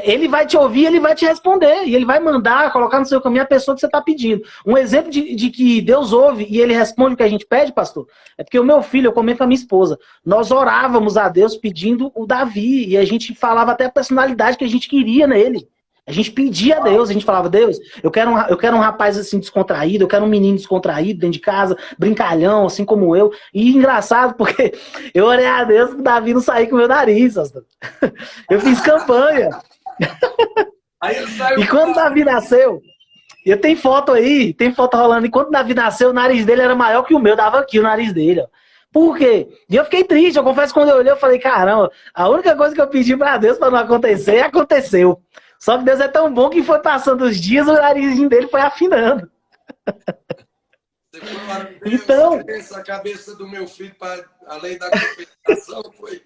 ele vai te ouvir, ele vai te responder. E ele vai mandar, colocar no seu caminho a pessoa que você está pedindo. Um exemplo de que Deus ouve e ele responde o que a gente pede, pastor, é porque o meu filho, eu comento com a minha esposa, nós orávamos a Deus pedindo o Davi. E a gente falava até a personalidade que a gente queria nele. A gente pedia a Deus, a gente falava, Deus, eu quero um rapaz assim descontraído, eu quero um menino descontraído dentro de casa, brincalhão, assim como eu. E engraçado, porque eu orei a Deus que o Davi não sair com o meu nariz, pastor. Eu fiz campanha. Aí ele saiu. E quando o Davi nasceu, eu tenho foto aí, tem foto rolando, e quando o Davi nasceu, o nariz dele era maior que o meu, dava aqui o nariz dele, ó. Por quê? E eu fiquei triste, eu confesso, quando eu olhei, eu falei, caramba, a única coisa que eu pedi pra Deus pra não acontecer, aconteceu. Só que Deus é tão bom que foi passando os dias, o narizinho dele foi afinando. Você foi lá, Deus, então, a cabeça do meu filho para além da compensação foi.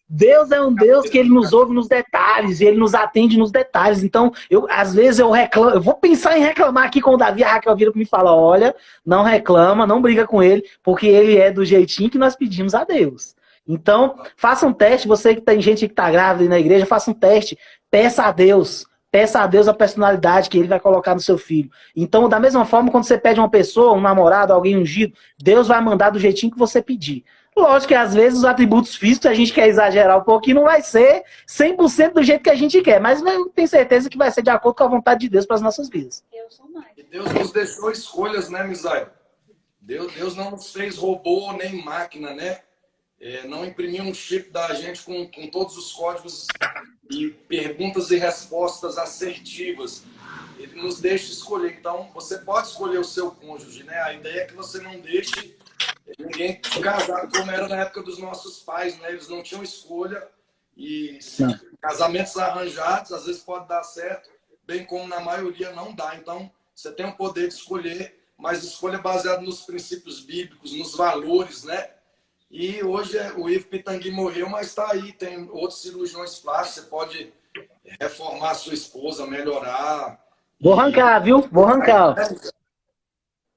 Deus é um Deus que ele nos ouve nos detalhes, e ele nos atende nos detalhes. Então, às vezes eu reclamo, eu vou pensar em reclamar aqui com o Davi, a Raquel vira para me falar, olha, não reclama, não briga com ele, porque ele é do jeitinho que nós pedimos a Deus. Então, faça um teste, você que tem gente que está grávida aí na igreja, faça um teste, peça a Deus a personalidade que ele vai colocar no seu filho. Então, da mesma forma, quando você pede uma pessoa, um namorado, alguém ungido, Deus vai mandar do jeitinho que você pedir. Lógico que às vezes os atributos físicos, a gente quer exagerar um pouquinho, não vai ser 100% do jeito que a gente quer, mas eu tenho certeza que vai ser de acordo com a vontade de Deus para as nossas vidas. E Deus nos deixou escolhas, né, Misael? Deus não nos fez robô nem máquina, né? Não imprimiu um chip da gente com todos os códigos e perguntas e respostas assertivas. Ele nos deixa escolher. Então, você pode escolher o seu cônjuge, né? A ideia é que você não deixe ninguém casar como era na época dos nossos pais, né? Eles não tinham escolha e casamentos arranjados, às vezes pode dar certo, bem como na maioria não dá. Então, você tem o poder de escolher, mas escolha baseada nos princípios bíblicos, nos valores, né? E hoje o Ivo Pitangui morreu, mas está aí, tem outros cirurgiões plásticos, você pode reformar a sua esposa, melhorar. Vou arrancar, viu? Vou arrancar.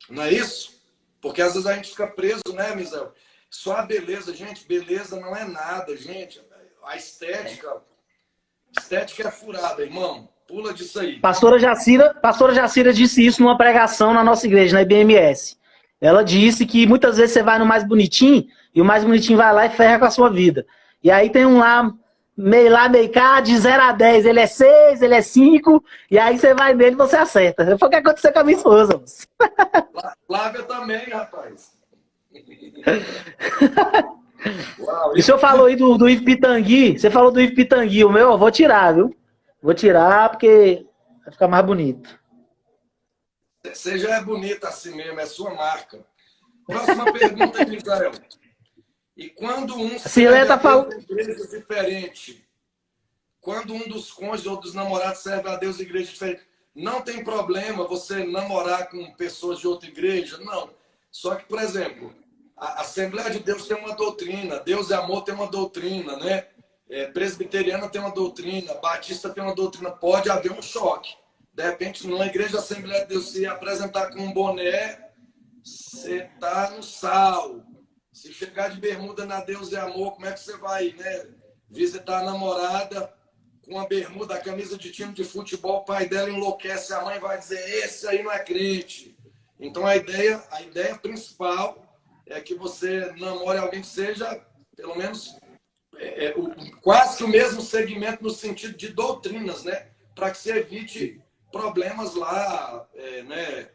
Não é isso? Porque às vezes a gente fica preso, né, Misael? Só a beleza, gente, beleza não é nada, gente. A estética é furada, irmão. Pula disso aí. Pastora Jacira disse isso numa pregação na nossa igreja, na IBMS. Ela disse que muitas vezes você vai no mais bonitinho e o mais bonitinho vai lá e ferra com a sua vida. E aí tem um lá, meio cá, de 0 a 10. Ele é 6, ele é 5, e aí você vai nele e você acerta. Foi o que aconteceu com a minha esposa. Flávia também, rapaz. Uau, e o senhor falou aí do Ivo Pitangui, você falou do Ivo Pitangui, o meu eu vou tirar, viu? Vou tirar porque vai ficar mais bonito. Você já é bonita assim mesmo, é sua marca. Próxima pergunta, Misael. E quando um serve a Deus em igrejas diferentes, quando um dos cônjuges ou dos namorados serve a Deus em igrejas diferentes, não tem problema você namorar com pessoas de outra igreja? Não. Só que, por exemplo, a Assembleia de Deus tem uma doutrina, Deus é Amor tem uma doutrina, né? Presbiteriana tem uma doutrina, Batista tem uma doutrina. Pode haver um choque. De repente, numa igreja Assembleia de Deus, se apresentar com um boné, você tá no sal. Se chegar de bermuda na Deus é Amor, como é que você vai, né? Visitar a namorada com a bermuda, a camisa de time de futebol, o pai dela enlouquece, a mãe vai dizer, esse aí não é crente. Então a ideia principal é que você namore alguém que seja, pelo menos, quase que o mesmo segmento no sentido de doutrinas, né? Para que você evite problemas lá, né?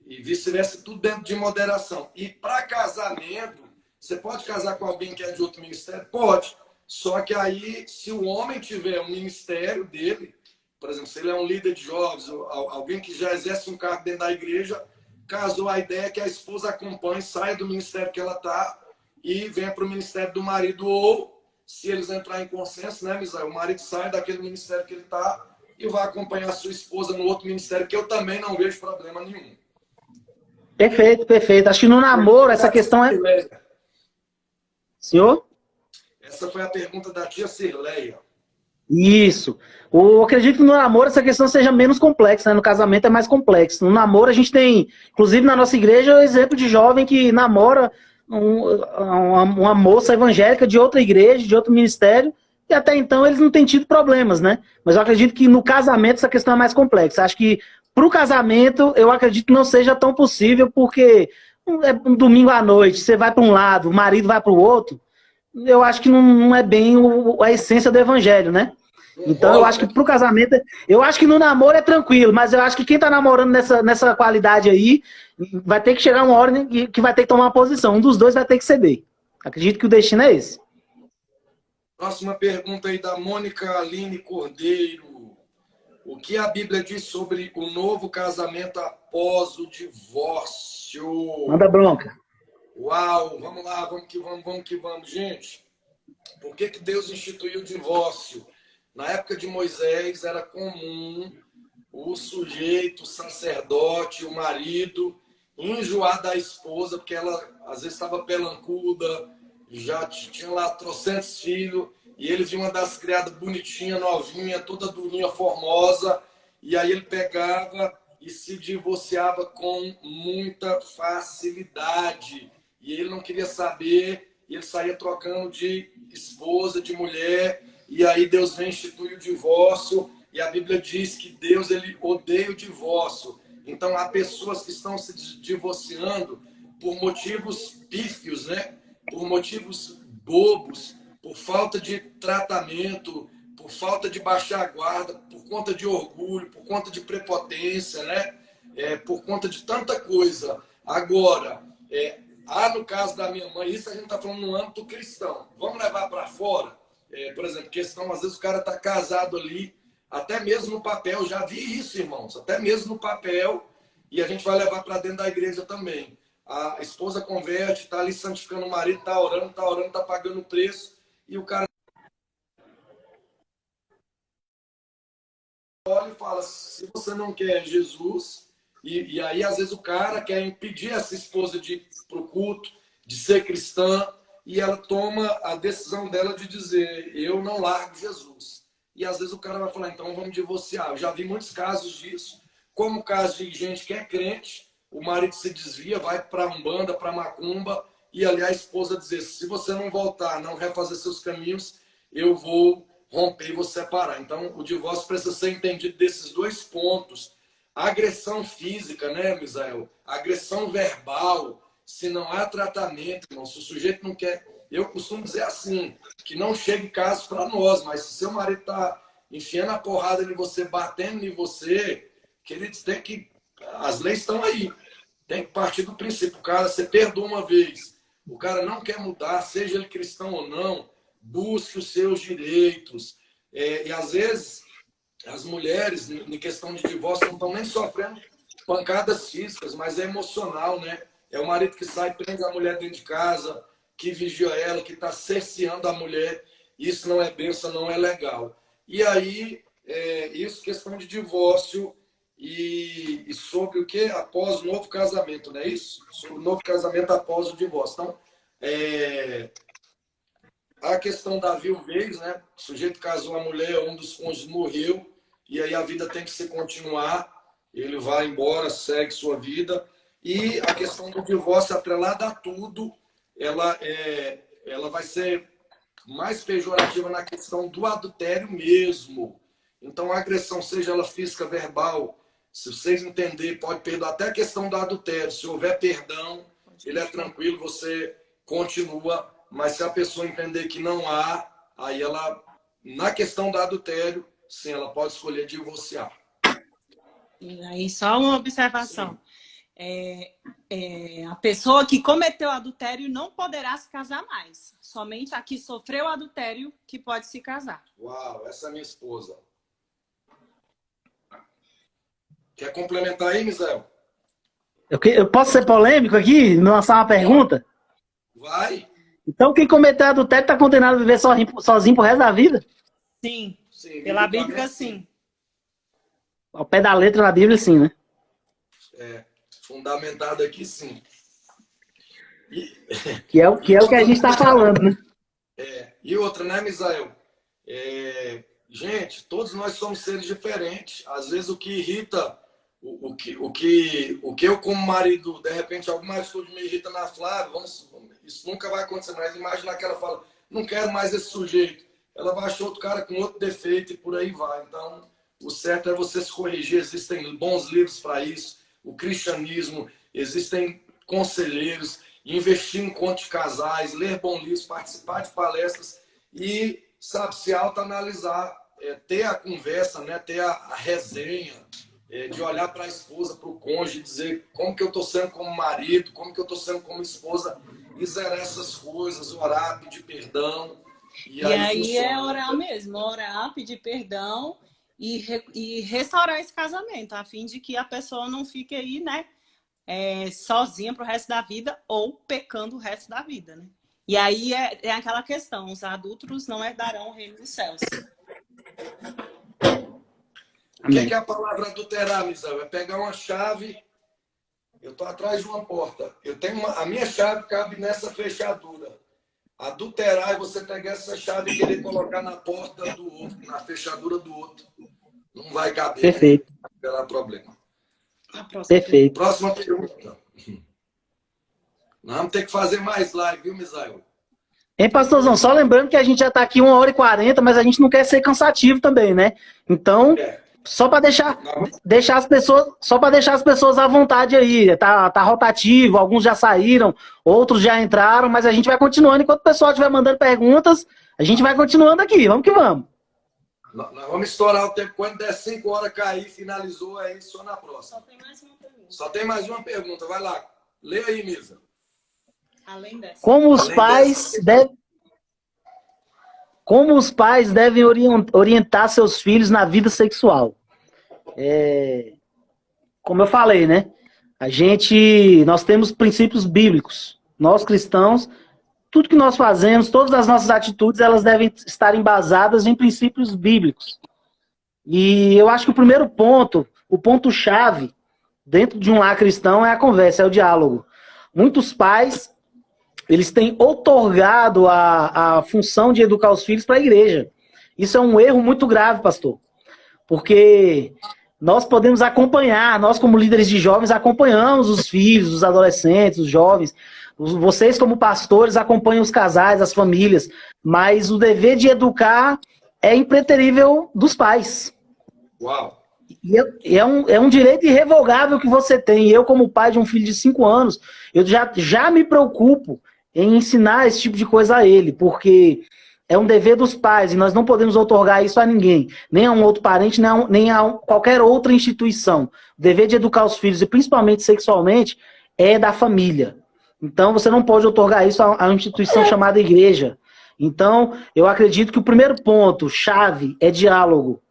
E vice-versa, tudo dentro de moderação. E para casamento, você pode casar com alguém que é de outro ministério? Pode. Só que aí, se o homem tiver um ministério dele, por exemplo, se ele é um líder de jovens, alguém que já exerce um cargo dentro da igreja, casou, a ideia é que a esposa acompanhe, saia do ministério que ela está e venha para o ministério do marido. Ou, se eles entrarem em consenso, né, Misael? O marido sai daquele ministério que ele está e vai acompanhar a sua esposa no outro ministério, que eu também não vejo problema nenhum. Perfeito, perfeito. Acho que no namoro essa questão é... Senhor? Essa foi a pergunta da tia Cirleia. Isso. Eu acredito que no namoro essa questão seja menos complexa, né? No casamento é mais complexo. No namoro a gente tem, inclusive na nossa igreja, o exemplo de jovem que namora uma moça evangélica de outra igreja, de outro ministério, e até então eles não têm tido problemas, né? Mas eu acredito que no casamento essa questão é mais complexa. Acho que para o casamento eu acredito que não seja tão possível, porque é um domingo à noite, você vai para um lado, o marido vai para o outro. Eu acho que não é bem a essência do evangelho, né? Então eu acho que pro casamento, eu acho que no namoro é tranquilo, mas eu acho que quem tá namorando nessa qualidade aí, vai ter que chegar uma hora que vai ter que tomar uma posição. Um dos dois vai ter que ceder. Acredito que o destino é esse. Próxima pergunta aí da Mônica Aline Cordeiro. O que a Bíblia diz sobre o novo casamento após o divórcio? Manda bronca. Uau, vamos lá, vamos que vamos, gente. Por que Deus instituiu o divórcio? Na época de Moisés era comum o sujeito, o sacerdote, o marido, enjoar da esposa, porque ela às vezes estava pelancuda, já tinha lá trocentos filhos, e ele vinha uma das criadas bonitinha, novinha, toda durinha, formosa, e aí ele pegava e se divorciava com muita facilidade. E ele não queria saber, e ele saía trocando de esposa, de mulher, e aí Deus vem instituir o divórcio, e a Bíblia diz que Deus ele odeia o divórcio. Então há pessoas que estão se divorciando por motivos pífios, né? Por motivos bobos, por falta de tratamento, por falta de baixar a guarda, por conta de orgulho, por conta de prepotência, né? Por conta de tanta coisa. Agora, no caso da minha mãe, isso a gente está falando no âmbito cristão. Vamos levar para fora? Por exemplo, questão, às vezes o cara está casado ali, até mesmo no papel, já vi isso, irmãos, até mesmo no papel, e a gente vai levar para dentro da igreja também. A esposa converte, está ali santificando o marido, está orando, está pagando o preço, e o cara olha e fala, se você não quer Jesus, e aí às vezes o cara quer impedir essa esposa de ir para o culto, de ser cristã, e ela toma a decisão dela de dizer, eu não largo Jesus. E às vezes o cara vai falar, então vamos divorciar. Eu já vi muitos casos disso, como o caso de gente que é crente, o marido se desvia, vai para Umbanda, para Macumba, e ali a esposa dizer, se você não voltar, não refazer seus caminhos, eu vou romper e vou separar. Então, o divórcio precisa ser entendido desses dois pontos. A agressão física, né, Misael? A agressão verbal, se não há tratamento, irmão, se o sujeito não quer... Eu costumo dizer assim, que não chegue caso para nós, mas se seu marido está enfiando a porrada em você, batendo em você, queridos, tem que... As leis estão aí. Tem que partir do princípio. O cara, você perdoa uma vez, o cara não quer mudar, seja ele cristão ou não, busque os seus direitos. E às vezes, as mulheres, em questão de divórcio, não estão nem sofrendo pancadas físicas, mas é emocional, né? É o marido que sai, prende a mulher dentro de casa, que vigia ela, que está cerceando a mulher. Isso não é bênção, não é legal. E aí, isso questão de divórcio e sobre o que? Após o novo casamento, não é isso? Sobre o novo casamento após o divórcio. Então, a questão da viuvez, né? O sujeito casou a mulher, um dos cônjuges morreu, e aí a vida tem que se continuar, ele vai embora, segue sua vida. E a questão do divórcio, atrelada a tudo, ela vai ser mais pejorativa na questão do adultério mesmo. Então, a agressão, seja ela física, verbal, se vocês entenderem, pode perdoar até a questão do adultério. Se houver perdão, ele é tranquilo, você continua. Mas se a pessoa entender que não há, aí ela, na questão do adultério, sim, ela pode escolher divorciar. E aí, só uma observação. A pessoa que cometeu adultério não poderá se casar mais. Somente a que sofreu adultério que pode se casar. Uau, essa é minha esposa. Quer complementar aí, Misael? Eu posso ser polêmico aqui? Lançar uma pergunta? Vai. Então, quem cometeu adultério está condenado a viver sozinho pro resto da vida? Sim. Pela Bíblia, sim. Ao pé da letra na Bíblia, sim, né? Fundamentado aqui, sim. Que é o que a gente está falando, né? E outra, né, Misael? Gente, todos nós somos seres diferentes. Às vezes o que irrita, o que eu como marido, de repente, alguma atitude me irrita na Flávia, isso nunca vai acontecer mais. Imagina que ela fala, não quero mais esse sujeito. Ela vai achar outro cara com outro defeito e por aí vai. Então, o certo é você se corrigir. Existem bons livros para isso. O cristianismo, existem conselheiros, investir em encontros de casais, ler bons livros, participar de palestras e, sabe, se autoanalisar, ter a conversa, né, ter a resenha, de olhar para a esposa, para o cônjuge, dizer como que eu estou sendo como marido, como que eu estou sendo como esposa, e zerar essas coisas, orar, pedir perdão. E aí é orar mesmo, orar, pedir perdão e restaurar esse casamento, a fim de que a pessoa não fique aí, né, sozinha pro resto da vida ou pecando o resto da vida, né? E aí é aquela questão, os adúlteros não herdarão o reino dos céus. O que é a palavra adulterar, Misael? É pegar uma chave, eu estou atrás de uma porta, a minha chave cabe nessa fechadura. Adulterar é você pegar essa chave e querer colocar na porta do outro, na fechadura do outro. Não vai caber. Perfeito. Não terá problema. Perfeito. Próxima pergunta. Nós vamos ter que fazer mais live, viu, Misael? Hein, pastorzão? Só lembrando que a gente já está aqui 1h40, mas a gente não quer ser cansativo também, né? Então, só para deixar as pessoas à vontade aí. Tá rotativo, alguns já saíram, outros já entraram, mas a gente vai continuando. Enquanto o pessoal estiver mandando perguntas, a gente vai continuando aqui. Vamos que vamos. Nós vamos estourar o tempo. Quando der 5 horas cair, finalizou, aí só na próxima. Só tem mais uma pergunta. Vai lá. Lê aí, Misa. Além dessa. Como os pais devem orientar seus filhos na vida sexual? Como eu falei, né? Nós temos princípios bíblicos. Nós cristãos, tudo que nós fazemos, todas as nossas atitudes, elas devem estar embasadas em princípios bíblicos. E eu acho que o primeiro ponto, o ponto-chave dentro de um lar cristão é a conversa, é o diálogo. Muitos pais, eles têm outorgado a função de educar os filhos para a igreja. Isso é um erro muito grave, pastor. Porque nós podemos acompanhar, nós como líderes de jovens acompanhamos os filhos, os adolescentes, os jovens, Vocês, como pastores, acompanham os casais, as famílias, mas o dever de educar é impreterível dos pais. Uau! E é um direito irrevogável que você tem. Eu, como pai de um filho de 5 anos, eu já me preocupo em ensinar esse tipo de coisa a ele, porque é um dever dos pais e nós não podemos outorgar isso a ninguém, nem a um outro parente, nem a qualquer outra instituição. O dever de educar os filhos, e principalmente sexualmente, é da família. Então, você não pode outorgar isso a uma instituição chamada igreja. Então, eu acredito que o primeiro ponto, chave, é diálogo.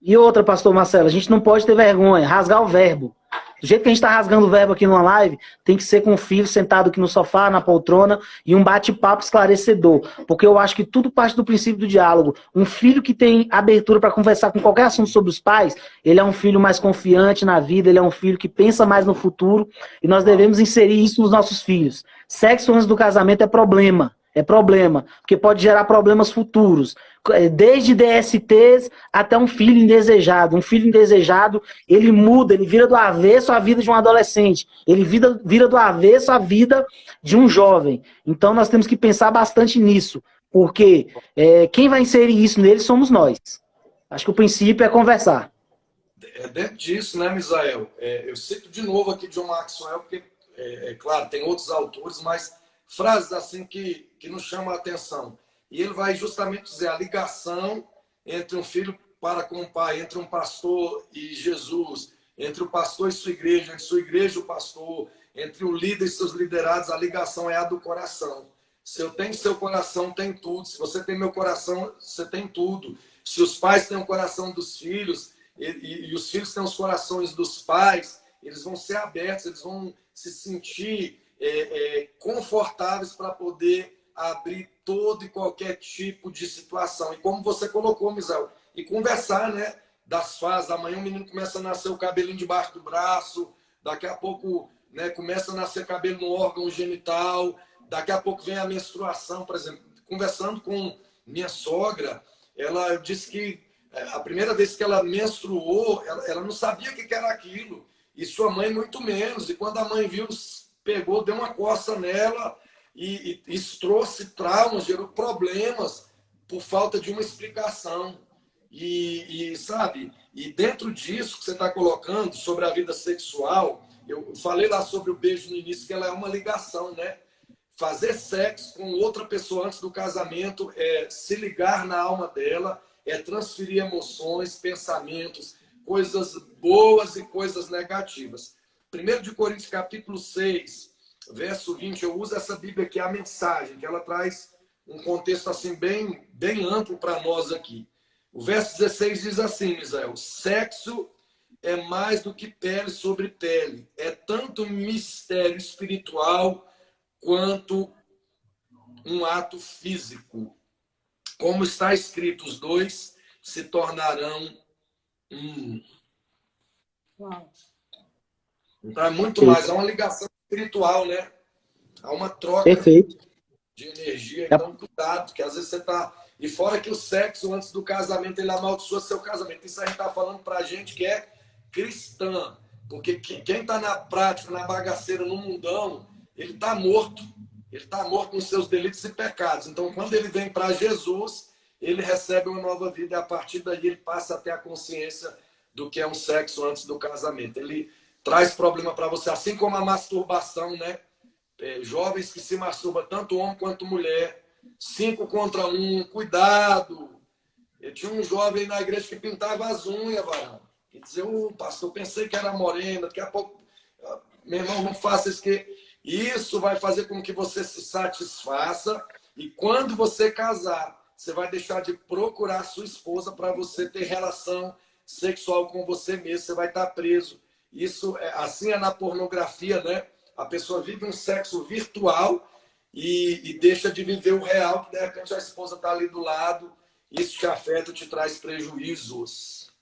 E outra, pastor Marcelo, a gente não pode ter vergonha, rasgar o verbo. Do jeito que a gente está rasgando o verbo aqui numa live, tem que ser com o filho sentado aqui no sofá, na poltrona, e um bate-papo esclarecedor. Porque eu acho que tudo parte do princípio do diálogo. Um filho que tem abertura para conversar com qualquer assunto sobre os pais, ele é um filho mais confiante na vida, ele é um filho que pensa mais no futuro, e nós devemos inserir isso nos nossos filhos. Sexo antes do casamento é problema. É problema, porque pode gerar problemas futuros. Desde DSTs até um filho indesejado. Um filho indesejado, ele muda, ele vira do avesso a vida de um adolescente. Ele vira do avesso a vida de um jovem. Então nós temos que pensar bastante nisso, porque quem vai inserir isso nele somos nós. Acho que o princípio é conversar. É dentro disso, né, Misael? Eu cito de novo aqui John Maxwell, porque, claro, tem outros autores, mas frases assim que nos chamam a atenção. E ele vai justamente dizer a ligação entre um filho para com o pai, entre um pastor e Jesus, entre o pastor e sua igreja, entre sua igreja e o pastor, entre o líder e seus liderados, a ligação é a do coração. Se eu tenho seu coração, tem tudo. Se você tem meu coração, você tem tudo. Se os pais têm o coração dos filhos e os filhos têm os corações dos pais, eles vão ser abertos, eles vão se sentir confortáveis para poder abrir todo e qualquer tipo de situação. E como você colocou, Misael, e conversar, né, das fases. Amanhã o menino começa a nascer o cabelinho debaixo do braço, daqui a pouco, né, começa a nascer cabelo no órgão genital, daqui a pouco vem a menstruação, por exemplo. Conversando com minha sogra, ela disse que a primeira vez que ela menstruou, ela não sabia o que era aquilo. E sua mãe muito menos. E quando a mãe viu, pegou, deu uma coça nela, e isso trouxe traumas, gerou problemas por falta de uma explicação. Sabe, e dentro disso que você está colocando sobre a vida sexual, eu falei lá sobre o beijo no início, que ela é uma ligação, né? Fazer sexo com outra pessoa antes do casamento é se ligar na alma dela, é transferir emoções, pensamentos, coisas boas e coisas negativas. 1 Coríntios capítulo 6, verso 20, eu uso essa Bíblia aqui, a mensagem, que ela traz um contexto assim bem amplo para nós aqui. O verso 16 diz assim, Misael: sexo é mais do que pele sobre pele, é tanto mistério espiritual quanto um ato físico. Como está escrito, os dois se tornarão um. Uau. Então é muito mais, há uma ligação espiritual, né? Há uma troca Perfeito. de energia, então cuidado, que às vezes você está... E fora que o sexo antes do casamento, ele amaldiçoa seu casamento. Isso a gente está falando para gente que é cristã, porque quem está na prática, na bagaceira, no mundão, ele está morto. Ele está morto nos seus delitos e pecados. Então, quando ele vem para Jesus, ele recebe uma nova vida e a partir daí ele passa a ter a consciência do que é um sexo antes do casamento. Ele traz problema para você, assim como a masturbação, né? Jovens que se masturbam, tanto homem quanto mulher, 5 contra 1, cuidado. Eu tinha um jovem na igreja que pintava as unhas, varão. E dizia, pastor, pensei que era morena, daqui a pouco, meu irmão, não faça isso, que isso vai fazer com que você se satisfaça, e quando você casar, você vai deixar de procurar sua esposa para você ter relação sexual com você mesmo, você vai estar preso. Isso, assim é na pornografia, né? A pessoa vive um sexo virtual e deixa de viver o real, que de repente a esposa está ali do lado, isso te afeta, te traz prejuízos.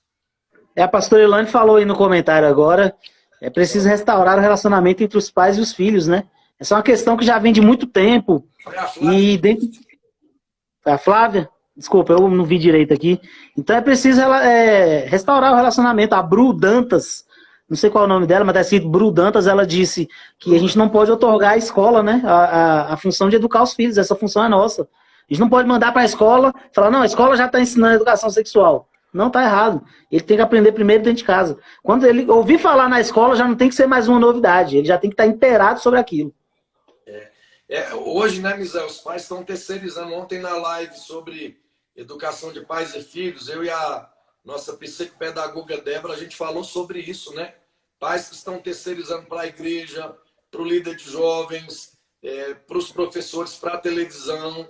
A pastora Elaine falou aí no comentário agora, é preciso restaurar o relacionamento entre os pais e os filhos, né? Essa é uma questão que já vem de muito tempo. Foi a Flávia. E dentro... A Flávia? Desculpa, eu não vi direito aqui. Então é preciso restaurar o relacionamento. A Bru Dantas não sei qual é o nome dela, mas tá escrito Bru Dantas, ela disse que a gente não pode otorgar à escola, né, a função de educar os filhos, essa função é nossa. A gente não pode mandar para a escola, falar, não, a escola já está ensinando educação sexual. Não, tá errado. Ele tem que aprender primeiro dentro de casa. Quando ele ouvir falar na escola, já não tem que ser mais uma novidade, ele já tem que estar inteirado sobre aquilo. Hoje, né, Misael, os pais estão terceirizando. Ontem na live sobre educação de pais e filhos, eu e a nossa psicopedagoga Débora, a gente falou sobre isso, né? Pais que estão terceirizando para a igreja, para o líder de jovens, para os professores, para a televisão,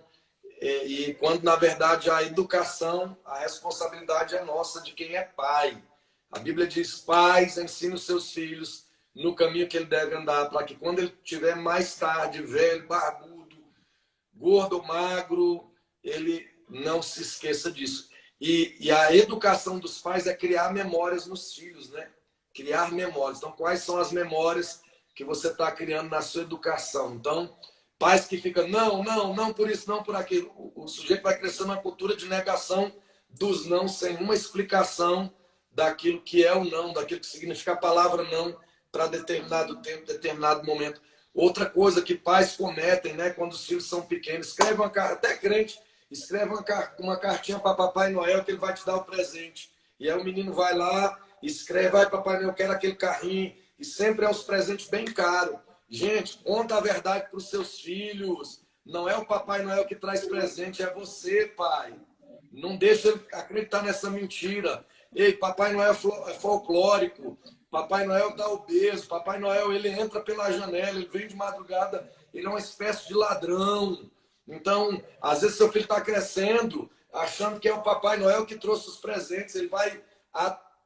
e quando, na verdade, a educação, a responsabilidade é nossa, de quem é pai. A Bíblia diz, pais, ensinem os seus filhos no caminho que ele deve andar, para que quando ele tiver mais tarde, velho, barbudo, gordo ou magro, ele não se esqueça disso. E a educação dos pais é criar memórias nos filhos, né? Criar memórias. Então, quais são as memórias que você está criando na sua educação? Então, pais que ficam, não por isso, não por aquilo. O sujeito vai crescendo uma cultura de negação dos não, sem uma explicação daquilo que é o não, daquilo que significa a palavra não para determinado tempo, determinado momento. Outra coisa que pais cometem, né, quando os filhos são pequenos, escreve uma carta, até crente, escreve uma cartinha para Papai Noel que ele vai te dar o presente. E aí o menino vai lá, escreve, vai Papai Noel, eu quero aquele carrinho, e sempre é uns presentes bem caros. Gente, conta a verdade para os seus filhos. Não é o Papai Noel que traz presente, é você, pai. Não deixa ele acreditar nessa mentira. Ei, Papai Noel é folclórico. Papai Noel está obeso. Papai Noel, ele entra pela janela, ele vem de madrugada, ele é uma espécie de ladrão. Então, às vezes seu filho está crescendo, achando que é o Papai Noel que trouxe os presentes. Ele vai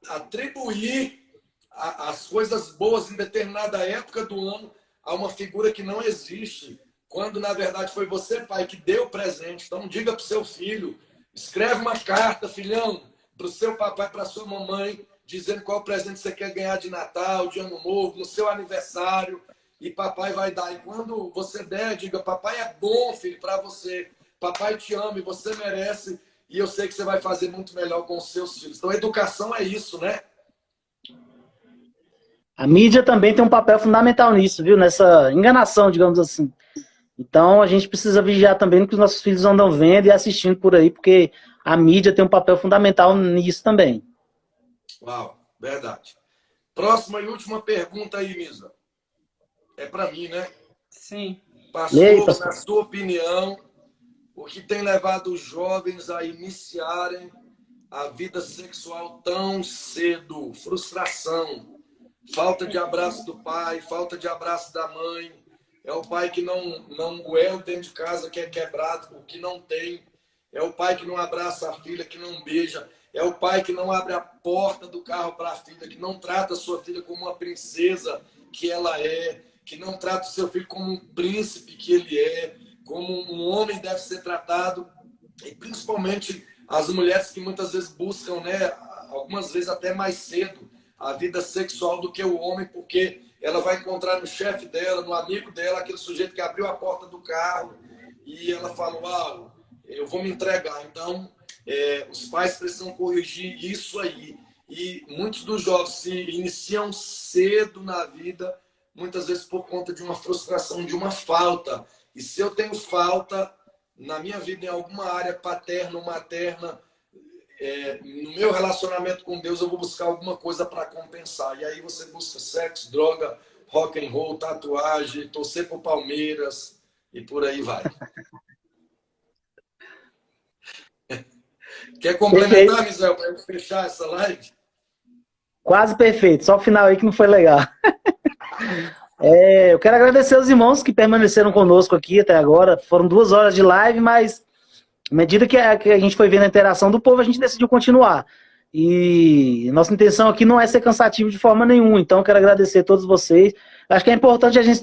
atribuir as coisas boas em determinada época do ano a uma figura que não existe, quando na verdade foi você, pai, que deu o presente. Então diga para o seu filho, escreve uma carta, filhão, para o seu papai, para a sua mamãe, dizendo qual presente você quer ganhar de Natal, de Ano Novo, no seu aniversário, e papai vai dar. E quando você der, diga, papai é bom, filho, para você. Papai te ama e você merece, e eu sei que você vai fazer muito melhor com os seus filhos. Então, educação é isso, né? A mídia também tem um papel fundamental nisso, viu? Nessa enganação, digamos assim. Então, a gente precisa vigiar também no que os nossos filhos andam vendo e assistindo por aí, porque a mídia tem um papel fundamental nisso também. Uau, verdade. Próxima e última pergunta aí, Misa. É para mim, né? Sim. Pastor, na sua opinião, o que tem levado os jovens a iniciarem a vida sexual tão cedo? Frustração, falta de abraço do pai, falta de abraço da mãe. É o pai que não o elo dentro de casa, que é quebrado, o que não tem. É o pai que não abraça a filha, que não beija. É o pai que não abre a porta do carro para a filha, que não trata a sua filha como uma princesa que ela é, que não trata o seu filho como um príncipe que ele é, como um homem deve ser tratado. E principalmente as mulheres que muitas vezes buscam, né, algumas vezes até mais cedo, a vida sexual do que o homem, porque ela vai encontrar no chefe dela, no amigo dela, aquele sujeito que abriu a porta do carro e ela fala, uau, eu vou me entregar. Então, os pais precisam corrigir isso aí. E muitos dos jovens se iniciam cedo na vida, muitas vezes por conta de uma frustração, de uma falta. E se eu tenho falta na minha vida em alguma área paterna ou materna, no meu relacionamento com Deus, eu vou buscar alguma coisa para compensar. E aí você busca sexo, droga, rock and roll, tatuagem, torcer pro Palmeiras e por aí vai. Quer complementar, Misael, para eu fechar essa live? Quase perfeito, só o final aí que não foi legal. Eu quero agradecer os irmãos que permaneceram conosco aqui até agora. Foram 2 horas de live, mas à medida que a gente foi vendo a interação do povo, a gente decidiu continuar. E nossa intenção aqui não é ser cansativo de forma nenhuma. Então, eu quero agradecer a todos vocês. Acho que é importante a gente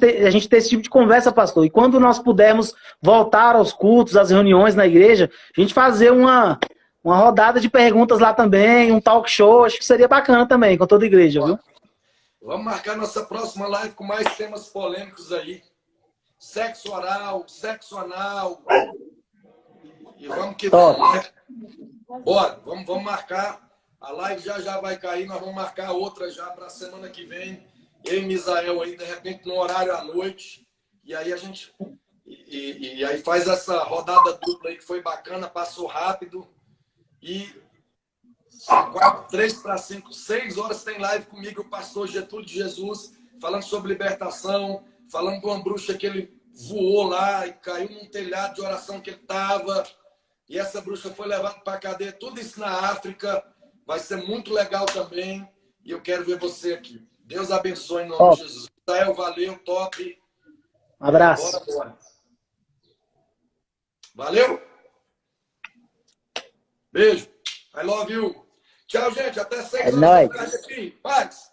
ter esse tipo de conversa, pastor. E quando nós pudermos voltar aos cultos, às reuniões na igreja, a gente fazer uma rodada de perguntas lá também, um talk show. Acho que seria bacana também, com toda a igreja, viu? Vamos marcar nossa próxima live com mais temas polêmicos aí. Sexo oral, sexo anal. E vamos que vamos, né? Bora, vamos marcar. A live já vai cair, nós vamos marcar outra já para a semana que vem. Eu e Misael aí, de repente, no horário à noite. E aí a gente e aí faz essa rodada dupla aí que foi bacana, passou rápido. E 3 para 5, 6 horas tem live comigo, o pastor Getúlio de Jesus, falando sobre libertação, falando de uma bruxa que ele voou lá e caiu num telhado de oração que ele estava. E essa bruxa foi levada para a cadeia. Tudo isso na África. Vai ser muito legal também. E eu quero ver você aqui. Deus abençoe em nome de Jesus. Israel, valeu, top. Um abraço. Bora. Valeu. Beijo. I love you. Tchau, gente. Até 6 horas da tarde aqui. Paz.